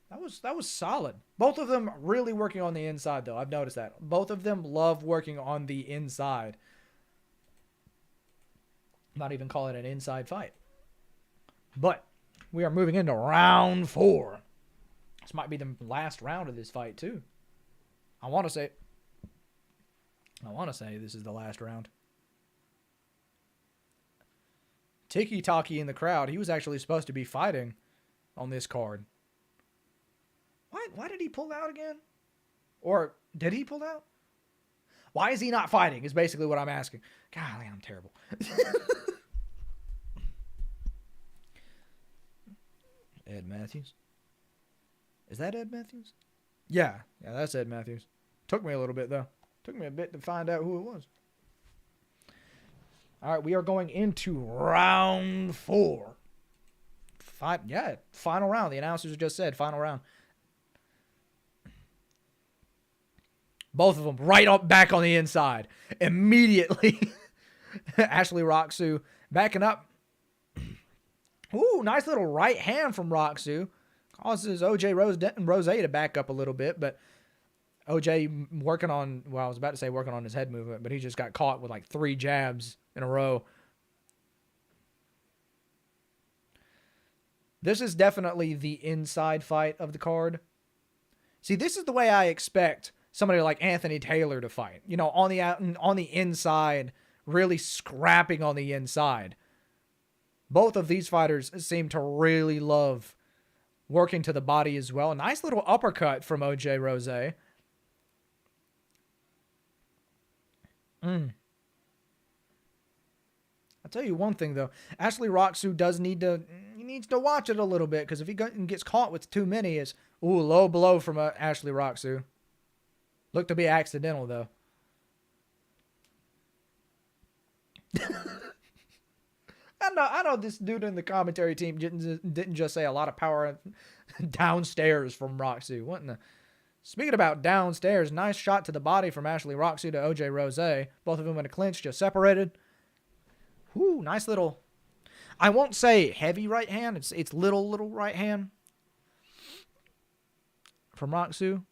That was solid. Both of them really working on the inside, though. I've noticed that. Both of them love working on the inside. Not even call it an inside fight. But we are moving into round 4. This might be the last round of this fight, too. I want to say this is the last round. Tiki Taki in the crowd. He was actually supposed to be fighting on this card. Why did he pull out again? Or did he pull out? Why is he not fighting is basically what I'm asking. Golly, I'm terrible. Ed Matthews. Is that Ed Matthews? Yeah, that's Ed Matthews. Took me a little bit, though. Took me a bit to find out who it was. All right, we are going into round 4. Final round. The announcers just said final round. Both of them right up back on the inside. Immediately. Ashley Roxu backing up. Ooh, nice little right hand from Roxu. Causes OJ Rose to back up a little bit, but OJ working on, well, I was about to say working on his head movement, but he just got caught with like 3 jabs in a row. This is definitely the inside fight of the card. See, this is the way I expect somebody like Anthony Taylor to fight. You know, on the inside, really scrapping on the inside. Both of these fighters seem to really love working to the body as well. A nice little uppercut from OJ Rose. I'll tell you one thing, though. Ashley Roxu needs to watch it a little bit, because if he gets caught with too many, it's, low blow from Ashley Roxu. Looked to be accidental, though. I know this dude in the commentary team didn't just say a lot of power downstairs from Roxu. What in the... Speaking about downstairs, nice shot to the body from Ashley Roxu to OJ Rose. Both of them in a clinch, just separated. Whoo, nice little... I won't say heavy right hand. It's little right hand from Roxu.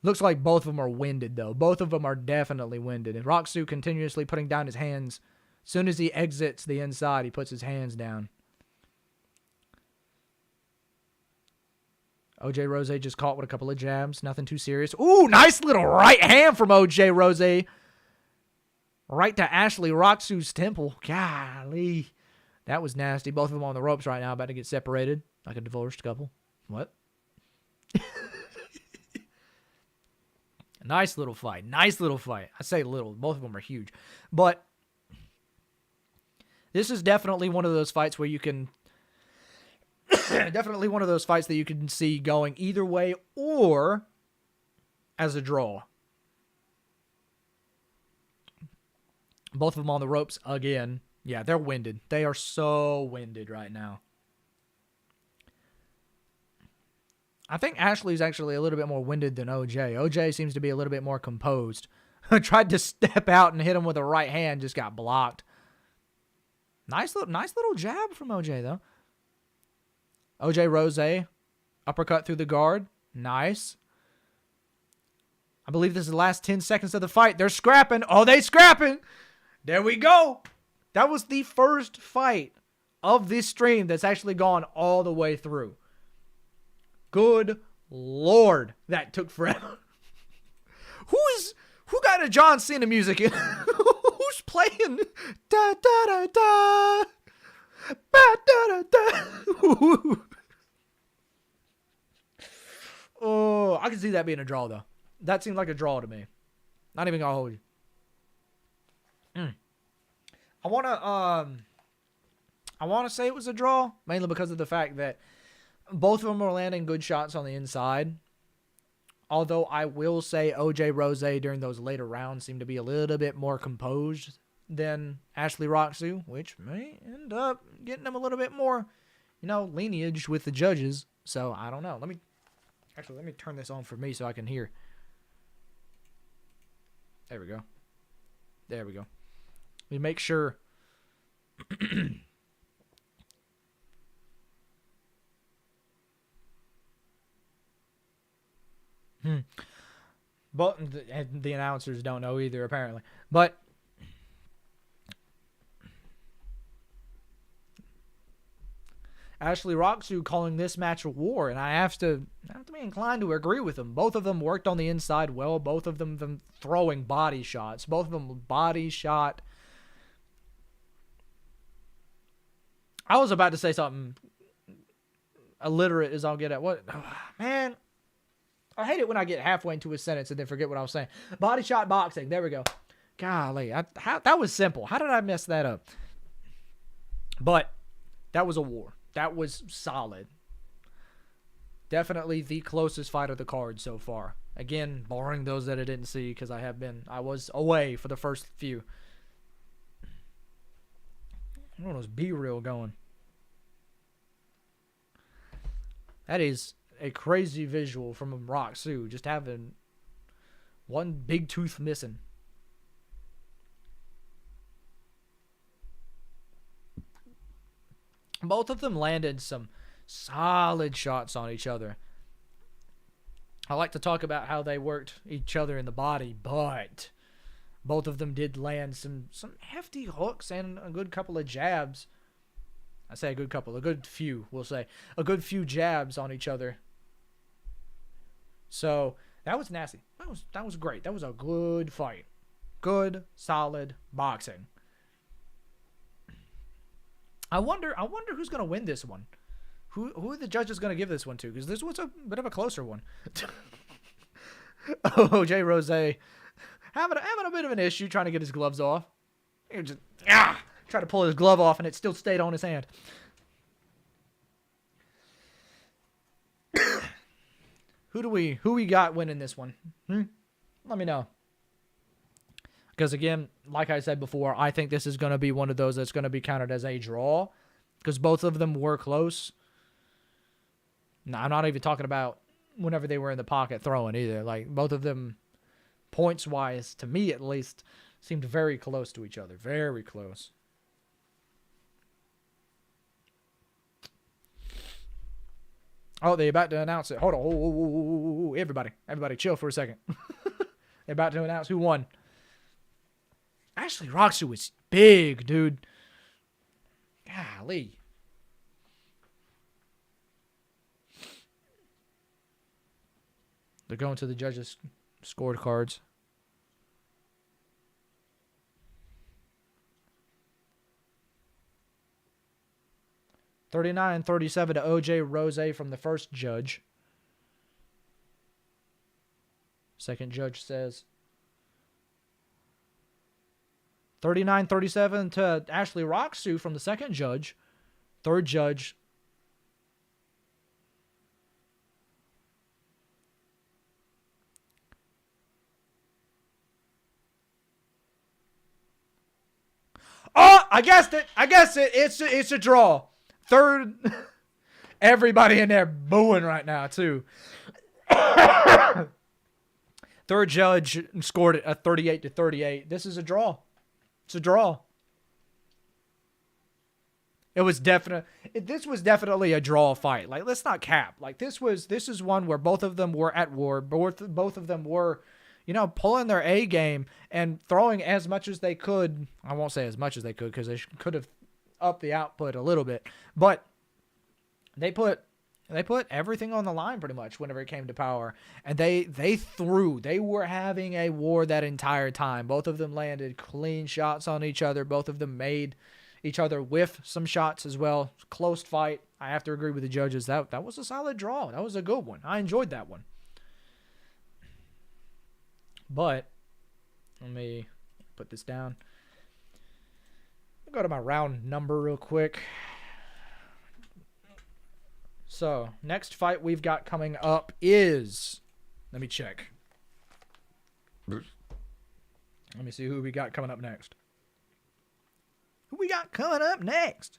Looks like both of them are winded, though. Both of them are definitely winded. And Roxu continuously putting down his hands. As soon as he exits the inside, he puts his hands down. OJ Rose just caught with a couple of jabs. Nothing too serious. Ooh, nice little right hand from OJ Rose. Right to Ashley Roxu's temple. Golly. That was nasty. Both of them on the ropes right now, about to get separated. Like a divorced couple. What? Nice little fight. Nice little fight. I say little. Both of them are huge. But this is definitely one of those fights where you can... definitely one of those fights that you can see going either way or as a draw. Both of them on the ropes again. Yeah, they're winded. They are so winded right now. I think Ashley's actually a little bit more winded than OJ. OJ seems to be a little bit more composed. Tried to step out and hit him with a right hand, just got blocked. Nice little jab from OJ, though. OJ Rose, uppercut through the guard. Nice. I believe this is the last 10 seconds of the fight. They're scrapping. Oh, they scrapping. There we go. That was the first fight of this stream that's actually gone all the way through. Good Lord, that took forever. Who got a John Cena music in? Who's playing? Da da da da. Ba da da da. Oh, I can see that being a draw, though. That seemed like a draw to me. Not even gonna hold you. I wanna say it was a draw, mainly because of the fact that both of them are landing good shots on the inside. Although I will say OJ Rose during those later rounds seemed to be a little bit more composed than Ashley Roxu, which may end up getting them a little bit more, lineage with the judges. So I don't know. Let me turn this on for me so I can hear. There we go. There we go. Let me make sure. But the announcers don't know either, apparently. But Ashley Roxu calling this match a war, and I have to be inclined to agree with them. Both of them worked on the inside well. Both of them throwing body shots. Both of them body shot. I was about to say something illiterate as I'll get at. What? Oh, man. I hate it when I get halfway into a sentence and then forget what I was saying. Body shot boxing. There we go. Golly. That was simple. How did I mess that up? But that was a war. That was solid. Definitely the closest fight of the card so far. Again, barring those that I didn't see because I was away for the first few. One of those B-reel going. That is a crazy visual from Roxu, just having one big tooth missing. Both of them landed some solid shots on each other. I like to talk about how they worked each other in the body, but both of them did land some hefty hooks and a good couple of jabs. I say a good few, we'll say. A good few jabs on each other. So, that was nasty. That was great. That was a good fight. Good, solid boxing. I wonder who's going to win this one. Who are the judges going to give this one to? Because this was a bit of a closer one. OJ Rose having a bit of an issue trying to get his gloves off. He just try to pull his glove off and it still stayed on his hand. Who we got winning this one? Let me know. Because again, like I said before, I think this is going to be one of those that's going to be counted as a draw. Because both of them were close. No, I'm not even talking about whenever they were in the pocket throwing either. Like, both of them, points-wise, to me at least, seemed very close to each other. Very close. Oh, they're about to announce it. Hold on. Oh, everybody chill for a second. They're about to announce who won. Actually, Roxu was big, dude. Golly. They're going to the judges' scored cards. $39-37 to OJ Rose from the first judge. Second judge says 39-37 to Ashley Roxu from the second judge. Third judge. Oh, I guessed it. It's a draw. Third, everybody in there booing right now too. Third judge scored it at 38-38. This is a draw. It's a draw. This was definitely a draw fight. Like, let's not cap. Like, this is one where both of them were at war. Both of them were, pulling their A game and throwing as much as they could. I won't say as much as they could because they could have upped the output a little bit, but they put everything on the line pretty much whenever it came to power, and they threw. They were having a war that entire time. Both of them landed clean shots on each other. Both of them made each other whiff some shots as well. Close fight. I have to agree with the judges. That was a solid draw. That was a good one. I enjoyed that one. But let me put this down. I'll go to my round number real quick. So, next fight we've got coming up is... Let me check. Let me see who we got coming up next. Who we got coming up next?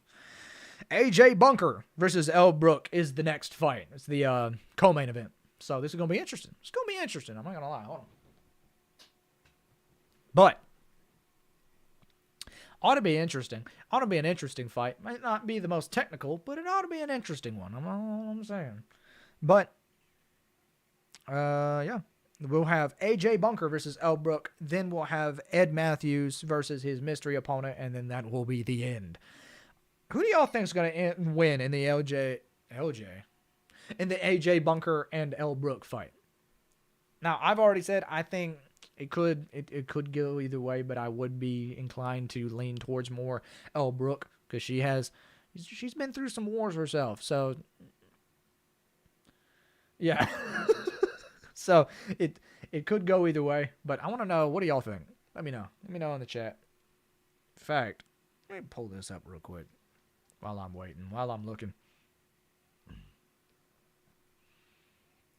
AJ Bunker versus L. Brook is the next fight. It's the co-main event. So, this is going to be interesting. It's going to be interesting. I'm not going to lie. Hold on. But... ought to be interesting. Ought to be an interesting fight. Might not be the most technical, but it ought to be an interesting one. I'm saying. But, yeah. We'll have AJ Bunker versus L. Brook. Then we'll have Ed Matthews versus his mystery opponent. And then that will be the end. Who do y'all think is going to win in the in the AJ Bunker and L. Brook fight? Now, I've already said I think it could go either way, but I would be inclined to lean towards more L. Brook because she's been through some wars herself. So, yeah. So, it could go either way, but I want to know, what do y'all think? Let me know. Let me know in the chat. In fact, let me pull this up real quick while I'm waiting, while I'm looking.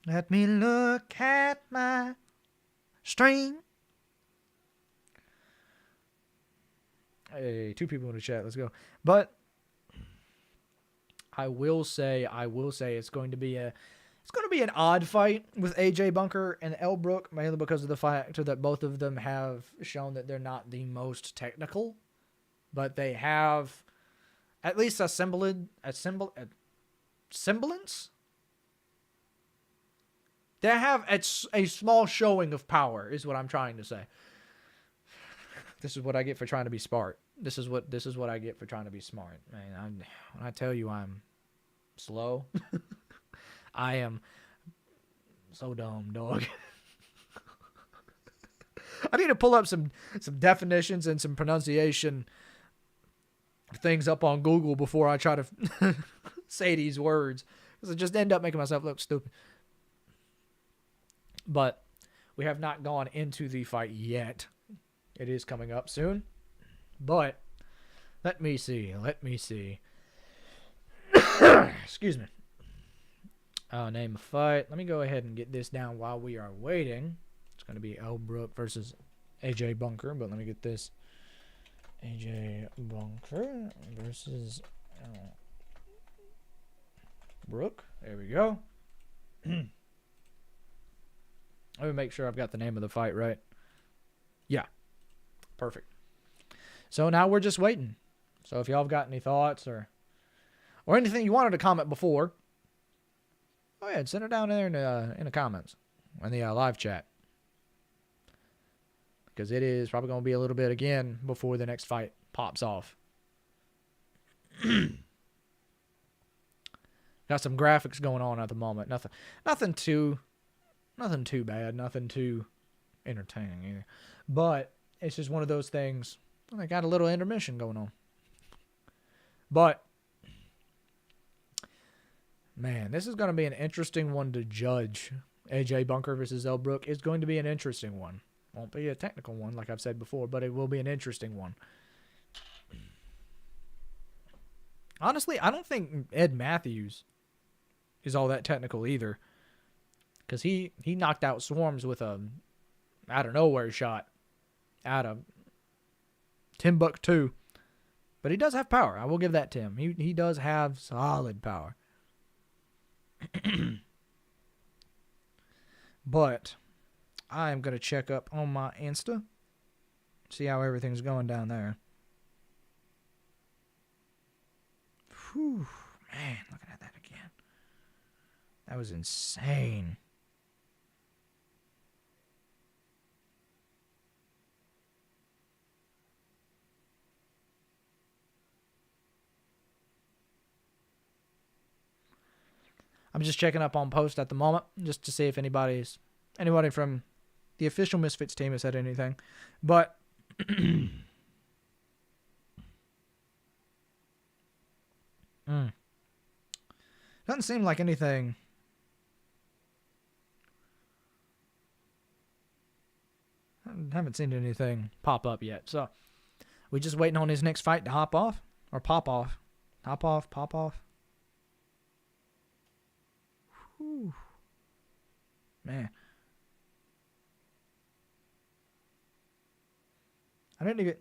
Let me look at my string. Hey, 2 people in the chat. Let's go. But I will say it's going to be an odd fight with AJ Bunker and L Brook, mainly because of the factor that both of them have shown that they're not the most technical, but they have at least a semblance. They have a small showing of power, is what I'm trying to say. This is what I get for trying to be smart. This is what I get for trying to be smart. Man, when I tell you I'm slow, I am so dumb, dog. I need to pull up some definitions and some pronunciation things up on Google before I try to say these words, because I just end up making myself look stupid. But we have not gone into the fight yet. It is coming up soon. But let me see. Excuse me. Name a fight. Let me go ahead and get this down while we are waiting. It's going to be L Brook versus AJ Bunker, but let me get this. AJ Bunker versus Brook. There we go. Let me make sure I've got the name of the fight right. Yeah. Perfect. So now we're just waiting. So if y'all have got any thoughts or anything you wanted to comment before, go ahead, send it down there in the comments, in the live chat. Because it is probably going to be a little bit again before the next fight pops off. Got some graphics going on at the moment. Nothing too bad. Nothing too entertaining either. But it's just one of those things. I got a little intermission going on. But man, this is going to be an interesting one to judge. AJ Bunker versus L Brook is going to be an interesting one. Won't be a technical one, like I've said before, but it will be an interesting one. Honestly, I don't think Ed Matthews is all that technical either. Because he knocked out Swarms with a out of nowhere shot. Out of Timbuktu. But he does have power. I will give that to him. He does have solid power. But I am going to check up on my Insta. See how everything's going down there. Whew. Man, looking at that again. That was insane. I'm just checking up on post at the moment, just to see if anybody from the official Misfits team has said anything. But doesn't seem like anything. I haven't seen anything pop up yet. So we just waiting on his next fight to hop off or pop off. Hop off, pop off. Whew. Man. I didn't even...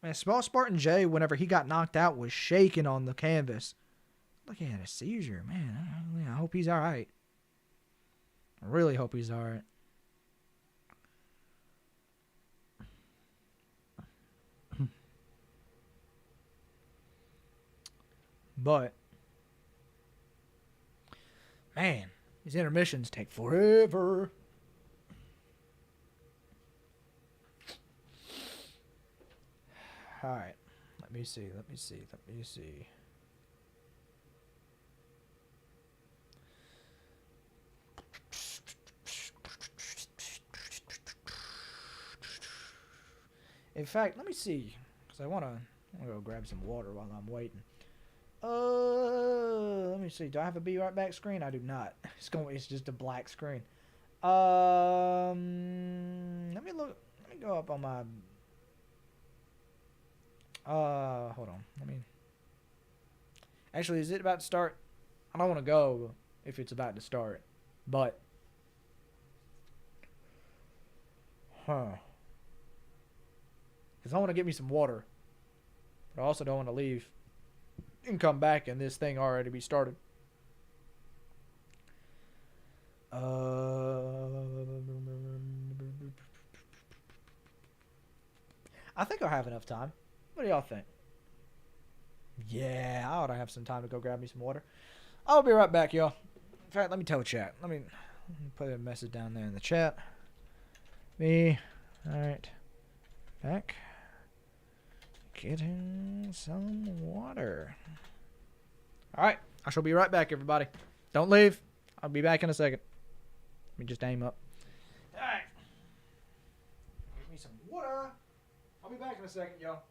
Man, small Spartan J, whenever he got knocked out, was shaking on the canvas. Looking at a seizure, man. I hope he's all right. I really hope he's all right. But, man, these intermissions take forever. All right, let me see. In fact, let me see, because I want to go grab some water while I'm waiting. Let me see. Do I have a be right back screen? I do not. It's just a black screen. Let me look. Let me go up on my. Hold on. Actually, is it about to start? I don't want to go if it's about to start, but. Because I want to get me some water. But I also don't want to leave and come back and this thing already be started. I think I'll have enough time. What do y'all think? Yeah, I ought to have some time to go grab me some water. I'll be right back, y'all. In fact, let me tell chat. Let me put a message down there in the chat. Me. Alright. Back. Getting some water. Alright. I shall be right back, everybody. Don't leave. I'll be back in a second. Let me just aim up. Alright. Give me some water. I'll be back in a second, y'all.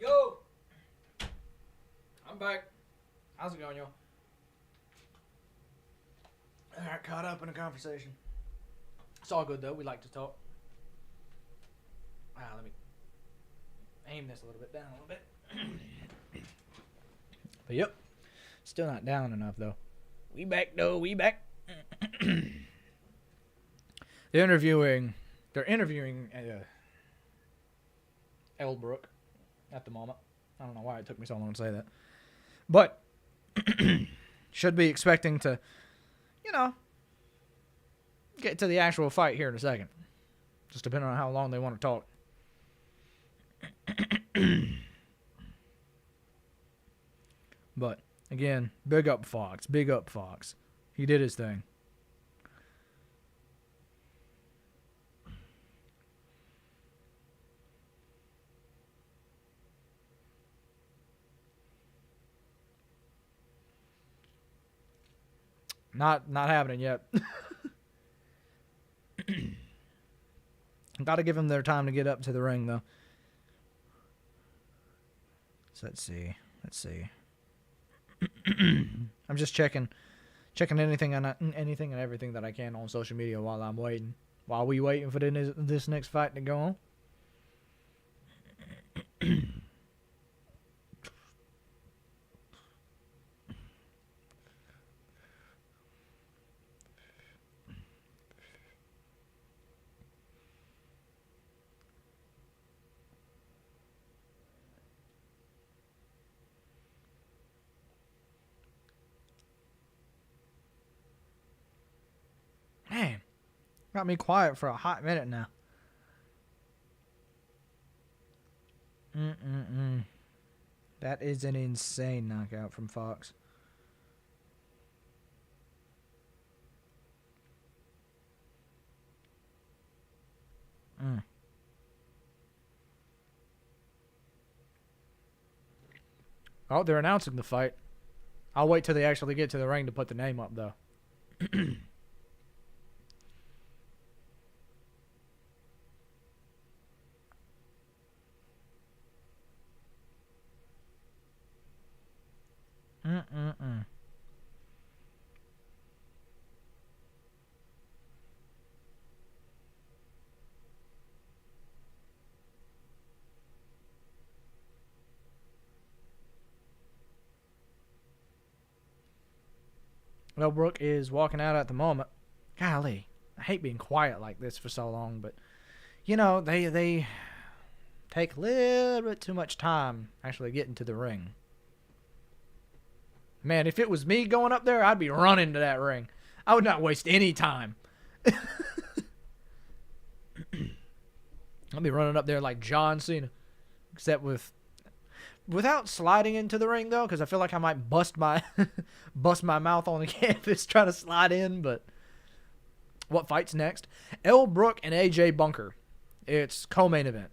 Yo! I'm back. How's it going, y'all? Alright, caught up in a conversation. It's all good, though. We like to talk. Let me aim this a little bit down a little bit. But yep. Still not down enough, though. We back, though. We back. They're interviewing Brook at the moment. I don't know why it took me so long to say that. But should be expecting to, get to the actual fight here in a second. Just depending on how long they want to talk. But, again, big up Fox. Big up Fox. He did his thing. Not happening yet. Got to give them their time to get up to the ring, though. So let's see. I'm just checking anything and everything that I can on social media while I'm waiting. While we waiting for this next fight to go on. Got me quiet for a hot minute now. That is an insane knockout from Fox. Oh, they're announcing the fight. I'll wait till they actually get to the ring to put the name up, though. Well, Brook is walking out at the moment. Golly, I hate being quiet like this for so long, but you know, they take a little bit too much time actually getting to the ring. Man, if it was me going up there, I'd be running to that ring. I would not waste any time. I'd be running up there like John Cena, except without sliding into the ring though, because I feel like I might bust my mouth on the canvas trying to slide in. But what fight's next? Brook and AJ Bunker. It's co-main event.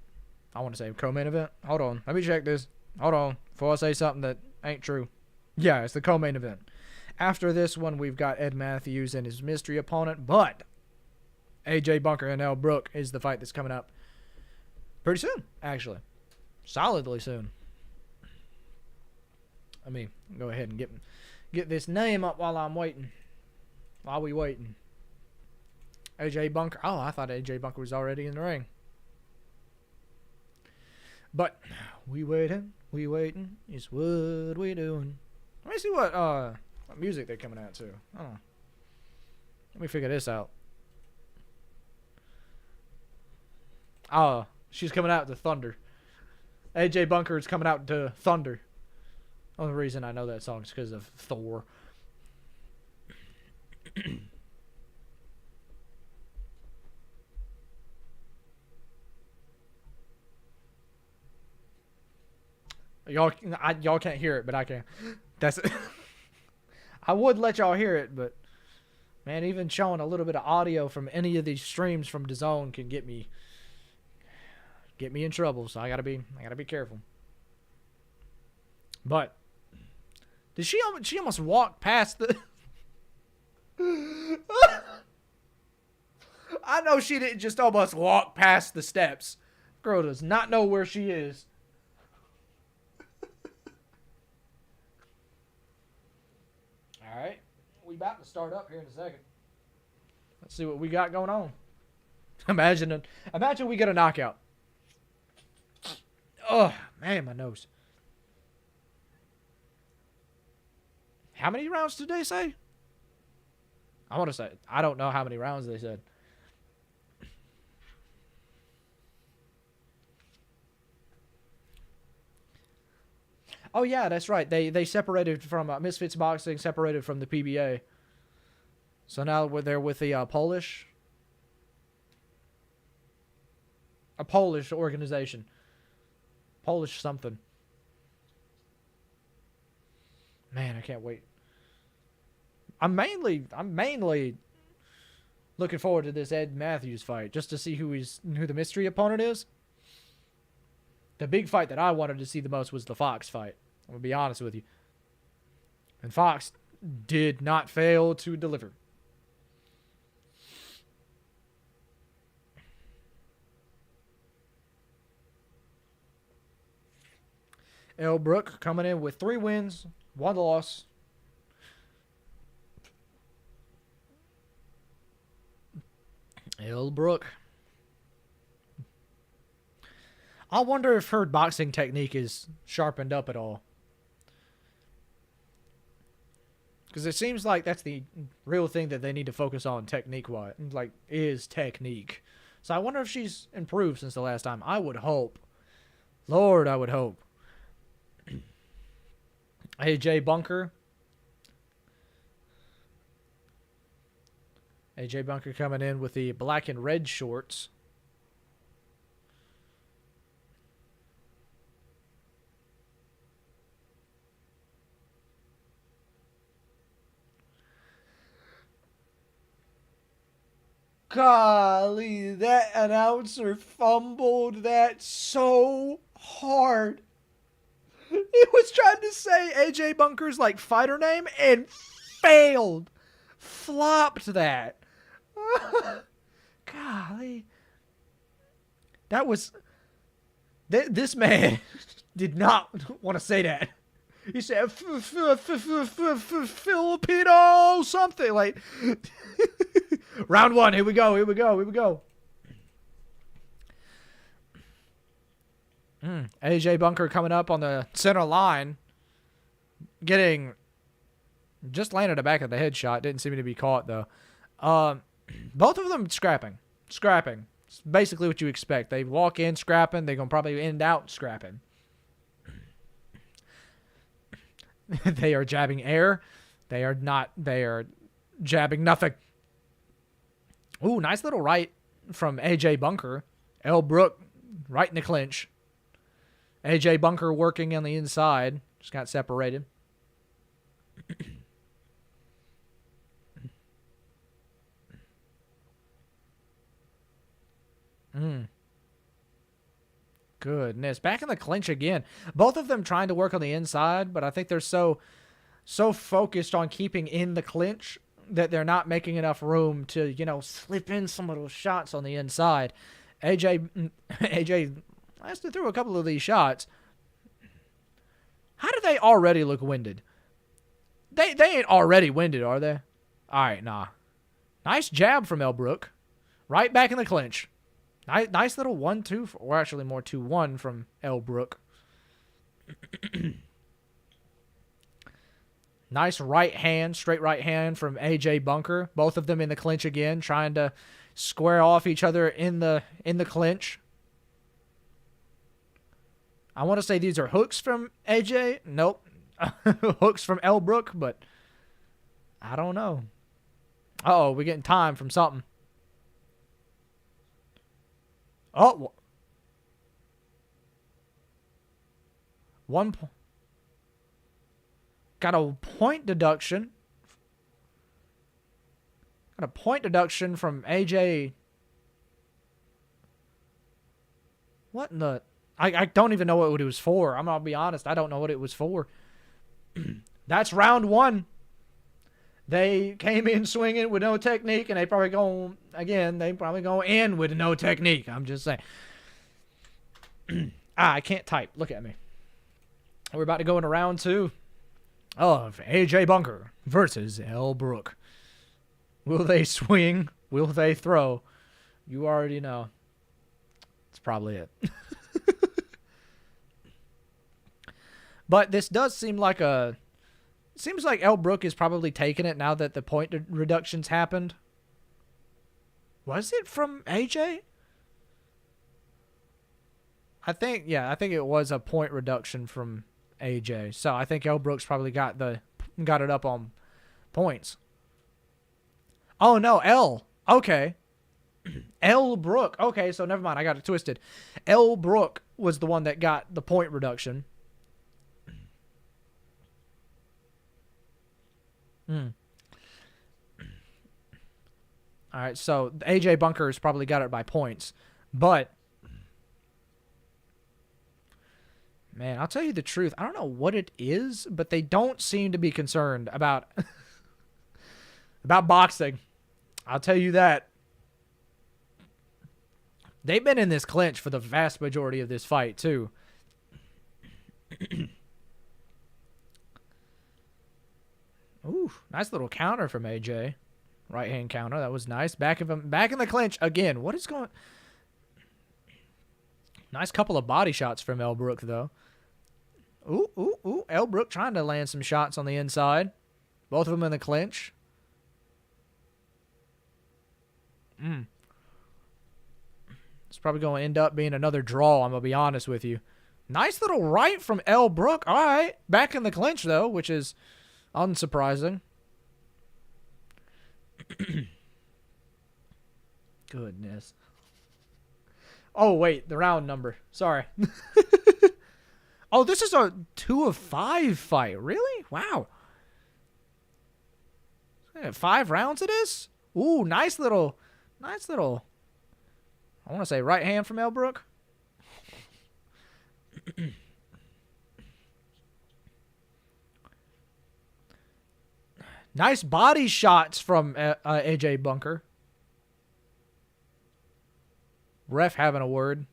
I want to say co-main event. Hold on, let me check this. Hold on, before I say something that ain't true. Yeah, it's the co-main event. After this one, we've got Ed Matthews and his mystery opponent, but AJ Bunker and Brook is the fight that's coming up pretty soon, actually. Solidly soon. Let me go ahead and get this name up while I'm waiting. While we waiting. AJ Bunker. Oh, I thought AJ Bunker was already in the ring. But we waiting. It's what we doing. Let me see what music they're coming out to. I don't know. Let me figure this out. Oh, she's coming out to Thunder. AJ Bunker is coming out to Thunder. Only reason I know that song is because of Thor. Y'all can't hear it, but I can. That's it. I would let y'all hear it, but man, even showing a little bit of audio from any of these streams from DAZN can get me in trouble. So I gotta be careful. But did she almost walk past the? I know she didn't just almost walk past the steps. Girl does not know where she is. All right, we about to start up here in a second. Let's see what we got going on. Imagine we get a knockout. Oh man, my nose. How many rounds did they say? I want to say, I don't know how many rounds they said. Oh yeah, that's right. They separated from Misfits Boxing, separated from the PBA. So now they're with the Polish organization. Polish something. Man, I can't wait. I'm mainly looking forward to this Ed Matthews fight, just to see who the mystery opponent is. The big fight that I wanted to see the most was the Fox fight. I'm going to be honest with you. And Fox did not fail to deliver. Brook coming in with 3 wins, 1 loss. Brook. I wonder if her boxing technique is sharpened up at all. Because it seems like that's the real thing that they need to focus on technique-wise. Like, is technique. So I wonder if she's improved since the last time. I would hope. Lord, I would hope. AJ Bunker AJ Bunker coming in with the black and red shorts. Golly, that announcer fumbled that so hard. He was trying to say AJ Bunker's like fighter name and failed. Flopped that. Golly. That was... This man did not want to say that. He said Filipino something like... Round one. Here we go. Here we go. Here we go. AJ Bunker coming up on the center line. Getting... Just landed a back of the head shot. Didn't seem to be caught, though. Both of them scrapping. Scrapping. It's basically what you expect. They walk in scrapping. They're going to probably end out scrapping. They are jabbing air. They are not. They are jabbing nothing. Ooh, nice little right from AJ Bunker. L. Brook right in the clinch. AJ Bunker working on the inside. Just got separated. Goodness. Back in the clinch again. Both of them trying to work on the inside, but I think they're so focused on keeping in the clinch that they're not making enough room to, you know, slip in some of those shots on the inside. AJ lasted through a couple of these shots. How do they already look winded? They ain't already winded, are they? All right, nah. Nice jab from L. Brook. Right back in the clinch. Nice little 1-2, or actually more 2-1 from L. Brook. Nice right hand, straight right hand from AJ Bunker. Both of them in the clinch again, trying to square off each other in the clinch. I want to say these are hooks from AJ. Nope. Hooks from L. Brook, but I don't know. Uh-oh, we're getting time from something. Oh. Got a point deduction. Got a point deduction from AJ. What in the... I don't even know what it was for. I'm going to be honest. I don't know what it was for. That's round one. They came in swinging with no technique, and they probably going to end with no technique. I'm just saying. I can't type. Look at me. We're about to go into round two of AJ Bunker versus L. Brook. Will they swing? Will they throw? You already know. That's probably it. But this does seem like a... Seems like L. Brook is probably taking it now that the point reductions happened. Was it from AJ? I think it was a point reduction from AJ. So I think L. Brook's probably got it up on points. Oh no, L. Okay. L. Brook. Okay, so never mind. I got it twisted. L. Brook was the one that got the point reduction. All right, so AJ Bunker's probably got it by points. But, man, I'll tell you the truth. I don't know what it is, but they don't seem to be concerned about boxing. I'll tell you that. They've been in this clinch for the vast majority of this fight, too. Ooh, nice little counter from AJ. Right hand counter. That was nice. Back in the clinch again. What is going... Nice couple of body shots from L. Brook, though. Ooh. L. Brook trying to land some shots on the inside. Both of them in the clinch. It's probably going to end up being another draw, I'm going to be honest with you. Nice little right from L. Brook. All right. Back in the clinch, though, which is... unsurprising. Goodness. Oh, wait. The round number. Sorry. Oh, this is a 2 of 5 fight. Really? Wow. 5 rounds it is? Ooh, nice little. I want to say right hand from Brook. Nice body shots from AJ Bunker. Ref having a word.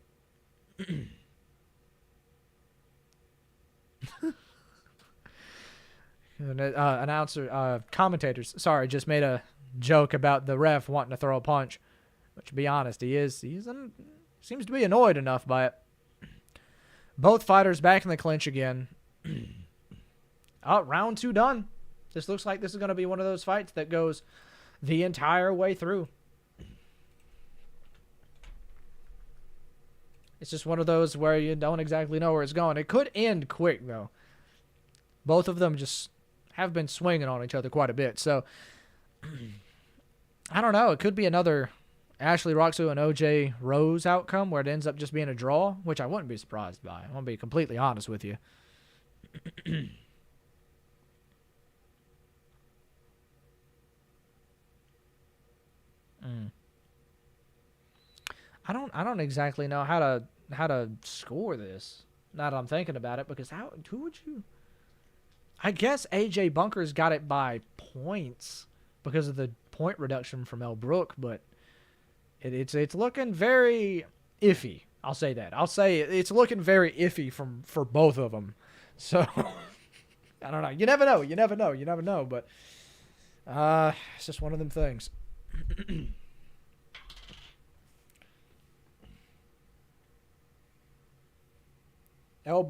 Commentators, sorry, just made a joke about the ref wanting to throw a punch. But to be honest, seems to be annoyed enough by it. Both fighters back in the clinch again. Round 2 done. This looks like this is going to be one of those fights that goes the entire way through. It's just one of those where you don't exactly know where it's going. It could end quick, though. Both of them just have been swinging on each other quite a bit. So, I don't know. It could be another Ashley Roxu and OJ Rose outcome where it ends up just being a draw, which I wouldn't be surprised by. I'm going to be completely honest with you. I don't exactly know how to score this. Now that I'm thinking about it, because who would you? I guess AJ Bunker's got it by points because of the point reduction from Brook, but it's looking very iffy. I'll say that. I'll say it's looking very iffy for both of them. So I don't know. You never know. But it's just one of them things.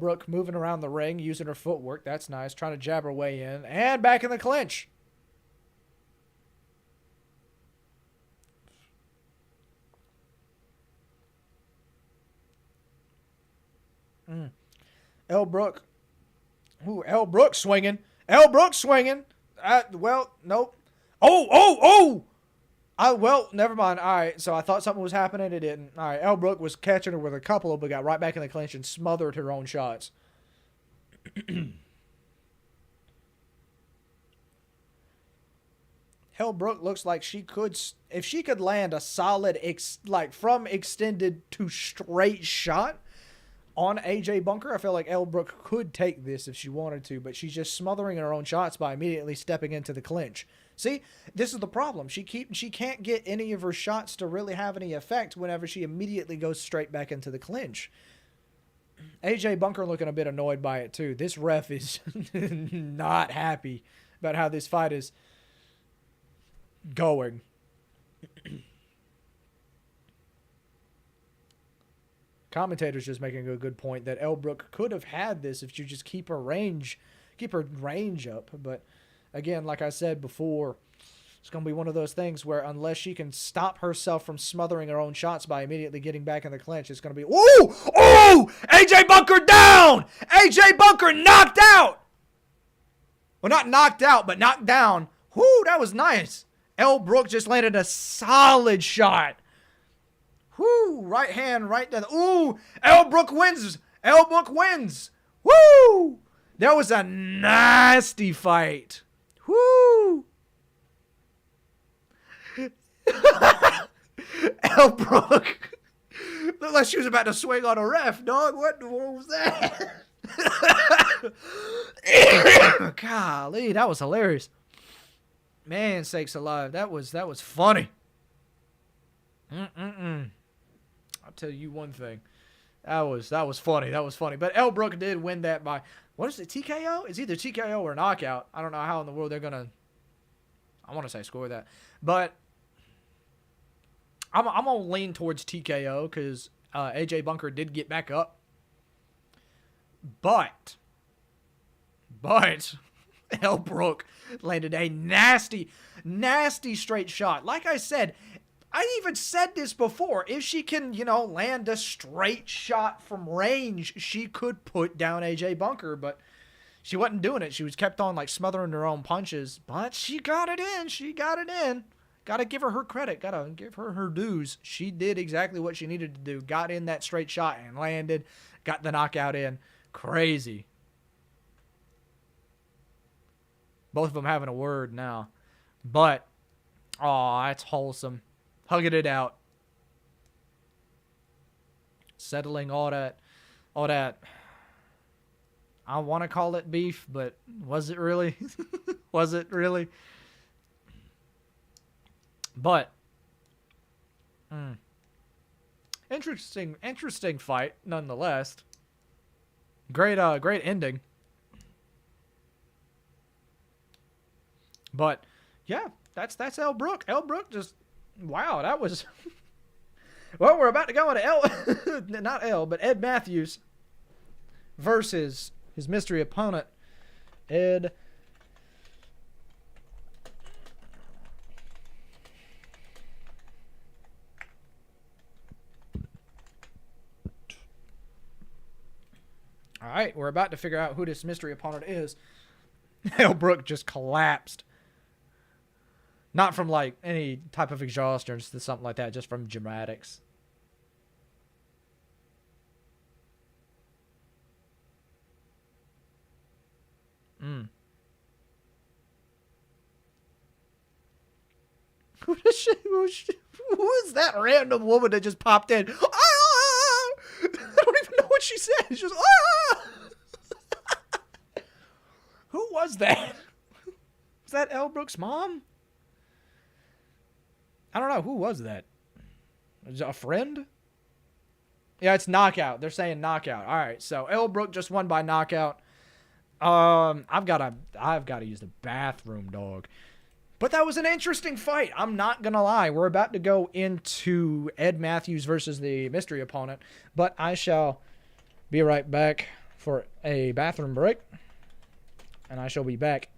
Brook moving around the ring, using her footwork. That's nice. Trying to jab her way in. And back in the clinch. Brook. Ooh, Brook swinging. Brook swinging. Well, nope. Oh! Well, never mind. All right, so I thought something was happening. It didn't. All right, Brook was catching her with a couple, but got right back in the clinch and smothered her own shots. Brook looks like she could, if she could land a solid, from extended to straight shot on AJ Bunker, I feel like Brook could take this if she wanted to, but she's just smothering her own shots by immediately stepping into the clinch. See, this is the problem. She can't get any of her shots to really have any effect whenever she immediately goes straight back into the clinch. AJ Bunker looking a bit annoyed by it too. This ref is not happy about how this fight is going. Commentators just making a good point that Brook could have had this if you just keep her range up, but again, like I said before, it's going to be one of those things where unless she can stop herself from smothering her own shots by immediately getting back in the clinch, it's going to be, ooh, AJ Bunker down, AJ Bunker knocked out. Well, not knocked out, but knocked down. Whoo, that was nice. Brook just landed a solid shot. Whoo, right hand, right down. Ooh, Brook wins. Brook wins. Woo! That was a nasty fight. Woo! Brook looked like she was about to swing on a ref, dog. What was that? Golly, that was hilarious. Man sakes alive, that was funny. I'll tell you one thing. That was funny. That was funny. But Brook did win that by, what is it, TKO? It's either TKO or knockout. I don't know how in the world they're going to, I want to say score that. But I'm going to lean towards TKO because AJ Bunker did get back up. But Brook landed a nasty straight shot. Like I said, I even said this before. If she can, land a straight shot from range, she could put down AJ Bunker, but she wasn't doing it. She was kept on smothering her own punches, but she got it in. Gotta give her credit. Gotta give her her dues. She did exactly what she needed to do. Got in that straight shot and landed. Got the knockout in. Crazy. Both of them having a word now. But, aw, that's wholesome. Hugging it out. Settling all that. I want to call it beef, but was it really? Was it really? But, interesting fight nonetheless. Great ending. But yeah, that's El Brook. El Brook just, wow, that was. Well, we're about to go into not El, but Ed Matthews versus his mystery opponent, Ed. All right, we're about to figure out who this mystery opponent is. El Brook just collapsed. Not from like any type of exhaustion or something like that, just from dramatics. Who is that random woman that just popped in? Ah! I don't even know what she said. She just, ah! Who was that? Was that El Brook's mom? I don't know. Who was that? Was it a friend? Yeah, it's knockout. They're saying knockout. All right, so El Brook just won by knockout. I've got to use the bathroom, dog. But that was an interesting fight. I'm not going to lie. We're about to go into Ed Matthews versus the mystery opponent. But I shall be right back for a bathroom break. And I shall be back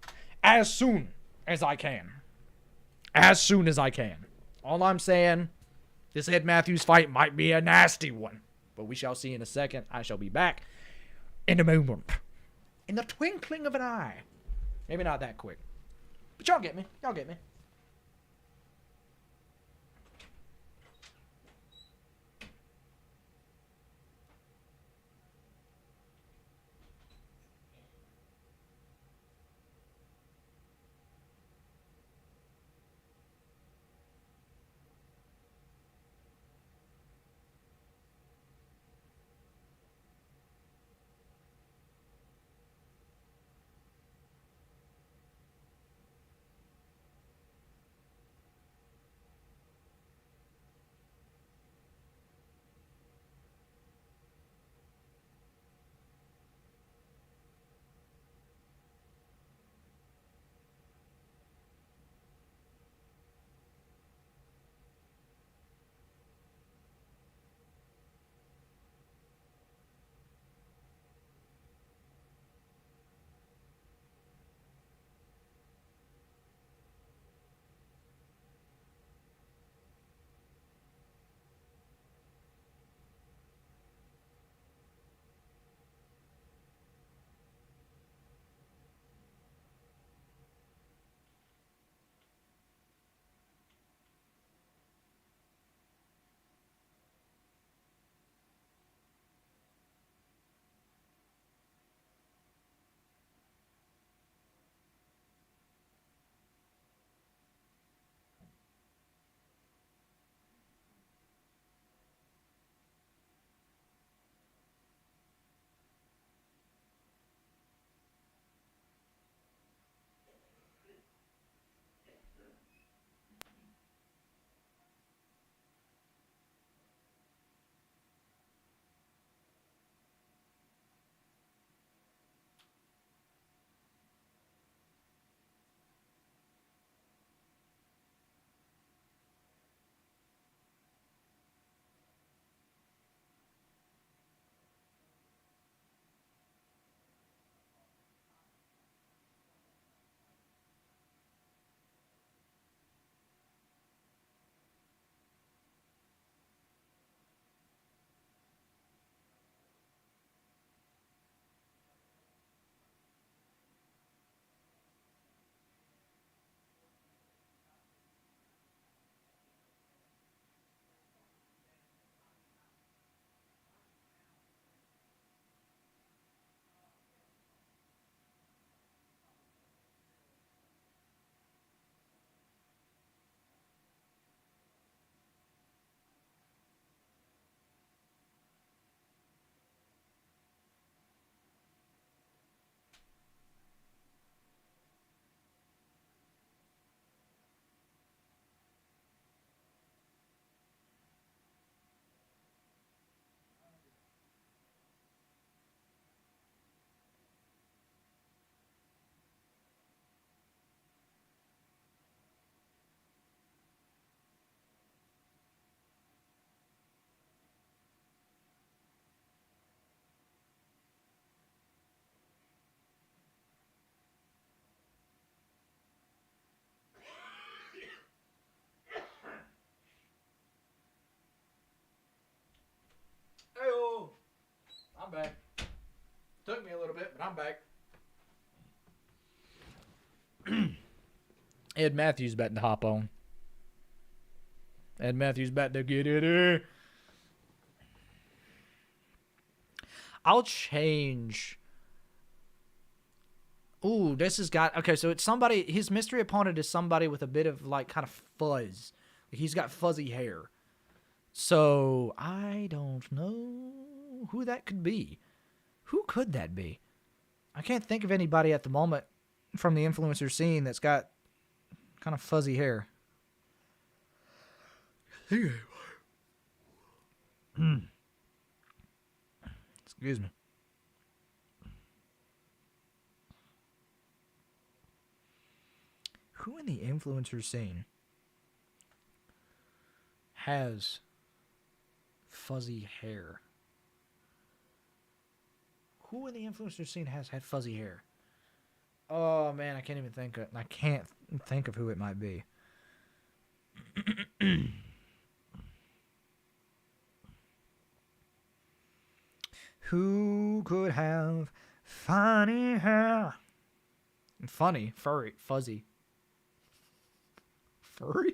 as soon as I can. As soon as I can. All I'm saying, this Ed Matthews fight might be a nasty one. But we shall see in a second. I shall be back in a moment. In the twinkling of an eye. Maybe not that quick. But y'all get me. Y'all get me. But I'm back. Ed Matthews about to hop on. Ed Matthews about to get it in. I'll change. Ooh, this has got... Okay, so it's somebody... His mystery opponent is somebody with a bit of, like, kind of fuzz. Like, he's got fuzzy hair. So, I don't know who that could be. Who could that be? I can't think of anybody at the moment from the influencer scene that's got kind of fuzzy hair. Excuse me. Who in the influencer scene has fuzzy hair? Who in the influencer scene has had fuzzy hair? Oh man, I can't even think of. I can't think of who it might be. Who could have funny hair? Funny, furry, fuzzy. Furry?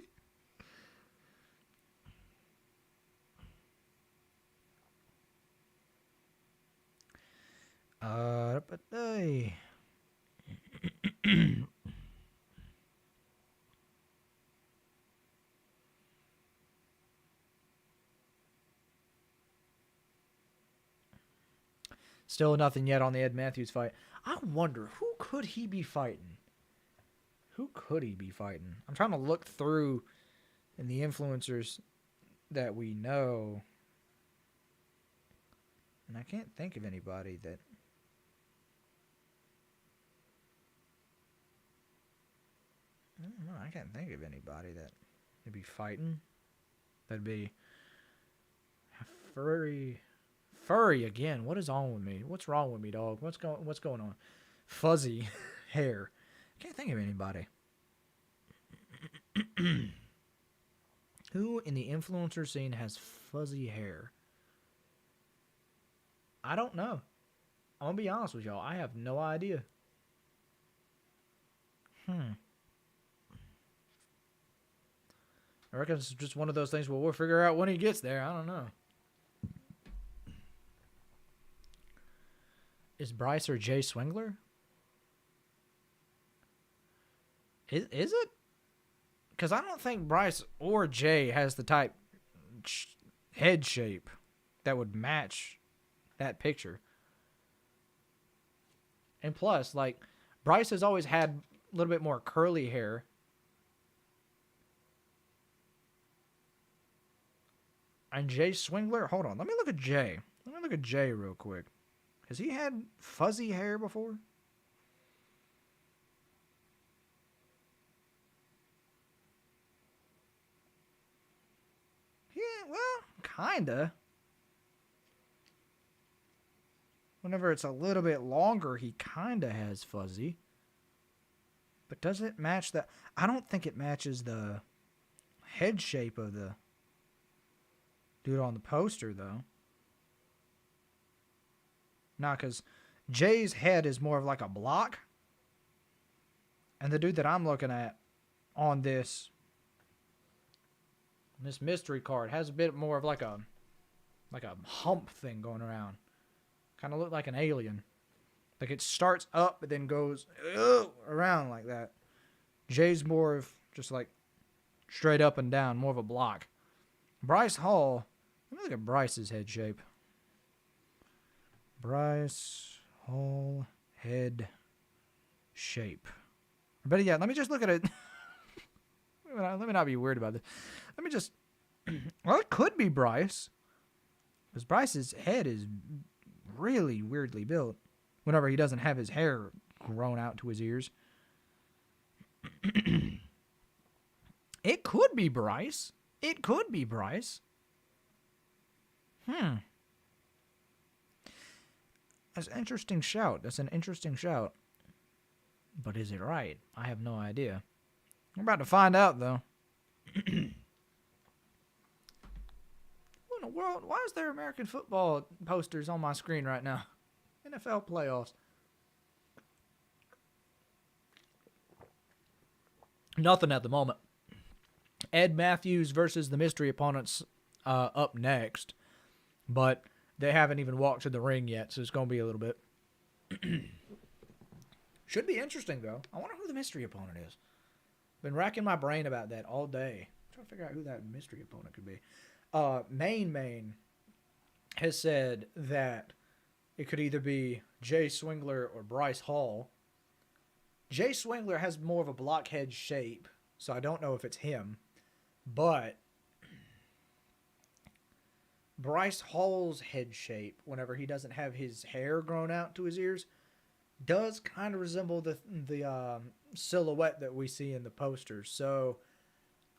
But hey. Still nothing yet on the Ed Matthews fight. I wonder, who could he be fighting? Who could he be fighting? I'm trying to look through in the influencers that we know. And I can't think of anybody that... I don't know. I can't think of anybody that would be fighting. That'd be furry. Furry again. What is on with me? What's wrong with me, dog? What's going on? Fuzzy hair. Can't think of anybody. Who in the influencer scene has fuzzy hair? I don't know. I'm gonna be honest with y'all. I have no idea. I reckon it's just one of those things where we'll figure out when he gets there. I don't know. Is Bryce or Jay Swingler? Is it? Because I don't think Bryce or Jay has the type head shape that would match that picture. And plus, like, Bryce has always had a little bit more curly hair. And Jay Swingler, hold on. Let me look at Jay. Let me look at Jay real quick. Has he had fuzzy hair before? Yeah, well, kinda. Whenever it's a little bit longer, he kinda has fuzzy. But does it match the... I don't think it matches the head shape of the dude on the poster, though. Nah, because Jay's head is more of like a block. And the dude that I'm looking at on this mystery card has a bit more of like a hump thing going around. Kind of look like an alien. Like it starts up but then goes around like that. Jay's more of just like straight up and down, more of a block. Bryce Hall, let me look at Bryce's head shape. Bryce Hall head shape. But yeah, let me just look at it. Let me not be weird about this. Let me just... Well, it could be Bryce. Because Bryce's head is really weirdly built. Whenever he doesn't have his hair grown out to his ears. It could be Bryce. It could be Bryce. That's an interesting shout. That's an interesting shout. But is it right? I have no idea. We're about to find out, though. What in the world? Why is there American football posters on my screen right now? NFL playoffs. Nothing at the moment. Ed Matthews versus the mystery opponents up next, but they haven't even walked to the ring yet, so it's going to be a little bit. Should be interesting, though. I wonder who the mystery opponent is. Been racking my brain about that all day. Trying to figure out who that mystery opponent could be. Main has said that it could either be Jay Swingler or Bryce Hall. Jay Swingler has more of a blockhead shape, so I don't know if it's him. But Bryce Hall's head shape, whenever he doesn't have his hair grown out to his ears, does kind of resemble the silhouette that we see in the posters. So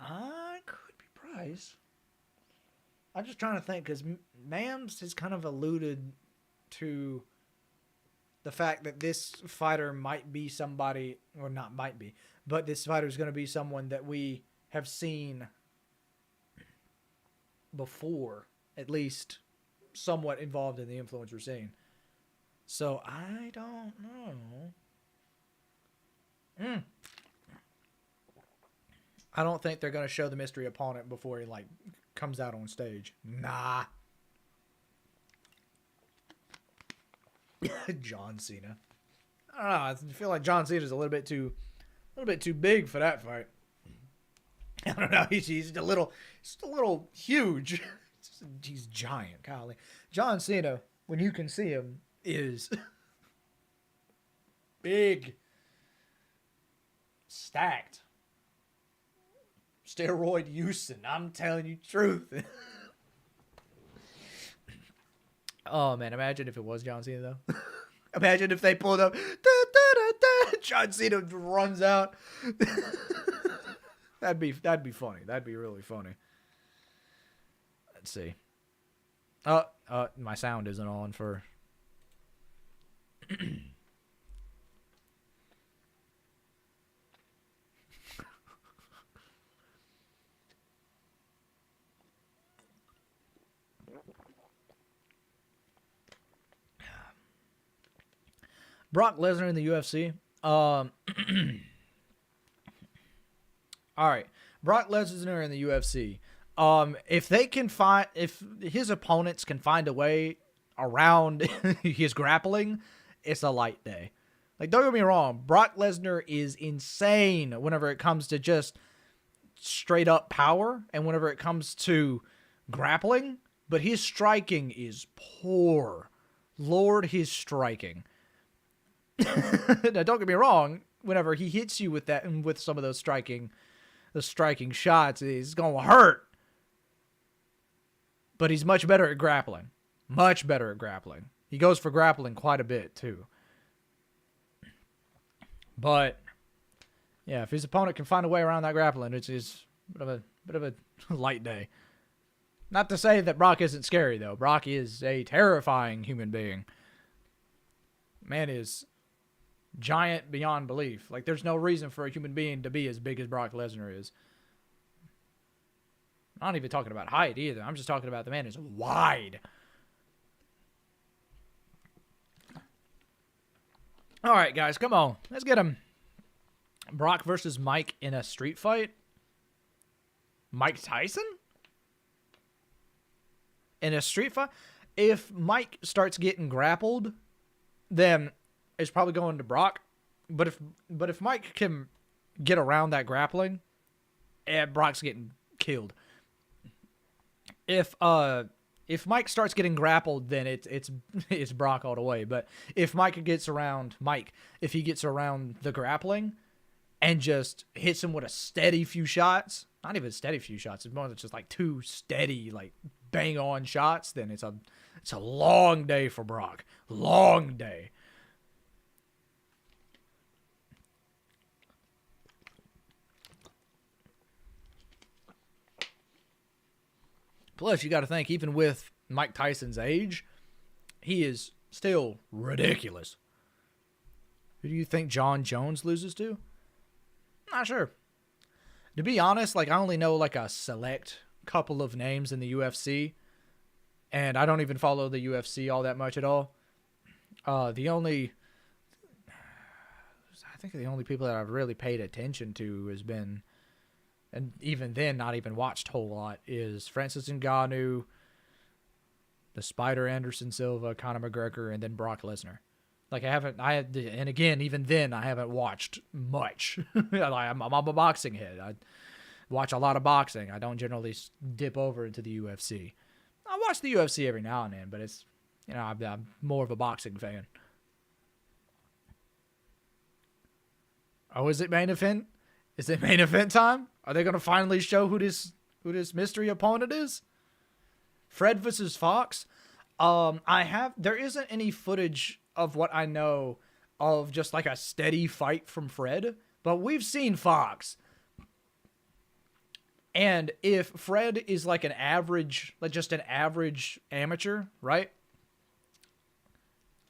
I could be Bryce. I'm just trying to think, because Mams has kind of alluded to the fact that this fighter might be somebody, or not might be, but this fighter is going to be someone that we have seen before, at least somewhat involved in the influencer scene. So I don't know. I don't think they're going to show the mystery opponent before he comes out on stage. Nah. John Cena. I don't know. I feel like John Cena's a little bit too big for that fight. I don't know. He's just a little huge. He's giant, golly. John Cena, when you can see him, is big, stacked, steroid using. I'm telling you the truth. Oh man, imagine if it was John Cena though. Imagine if they pulled up, John Cena runs out. That'd be funny. That'd be really funny. Let's see. My sound isn't on for. Brock Lesnar in the UFC. All right, Brock Lesnar in the UFC. If his opponents can find a way around his grappling, it's a light day. Don't get me wrong, Brock Lesnar is insane whenever it comes to just straight up power and whenever it comes to grappling, but his striking is poor. Lord, his striking. Now, don't get me wrong, whenever he hits you with that and with some of those striking shots, it's going to hurt. But he's much better at grappling. Much better at grappling. He goes for grappling quite a bit, too. But, yeah, if his opponent can find a way around that grappling, it's a bit of a light day. Not to say that Brock isn't scary, though. Brock is a terrifying human being. Man is giant beyond belief. There's no reason for a human being to be as big as Brock Lesnar is. I'm not even talking about height either. I'm just talking about the man is wide. All right, guys, come on. Let's get him. Brock versus Mike in a street fight? Mike Tyson? In a street fight? If Mike starts getting grappled, then it's probably going to Brock. But if Mike can get around that grappling, Brock's getting killed. If Mike starts getting grappled, then it's Brock all the way. But if if he gets around the grappling and just hits him with a steady few shots, not even a steady few shots, it's more than just two steady bang on shots, then it's a long day for Brock. Long day. Plus, you got to think, even with Mike Tyson's age, he is still ridiculous. Who do you think John Jones loses to? Not sure. To be honest, I only know a select couple of names in the UFC, and I don't even follow the UFC all that much at all. I I think the only people that I've really paid attention to has been, and even then not even watched a whole lot, is Francis Ngannou, the Spider Anderson Silva, Conor McGregor, and then Brock Lesnar. Like and again, even then I haven't watched much. I'm a boxing head. I watch a lot of boxing. I don't generally dip over into the UFC. I watch the UFC every now and then, but it's, I'm more of a boxing fan. Oh, is it main event? Is it main event time? Are they going to finally show who this mystery opponent is? Fred versus Fox? There isn't any footage of what I know of just like a steady fight from Fred, but we've seen Fox. And if Fred is like just an average amateur, right?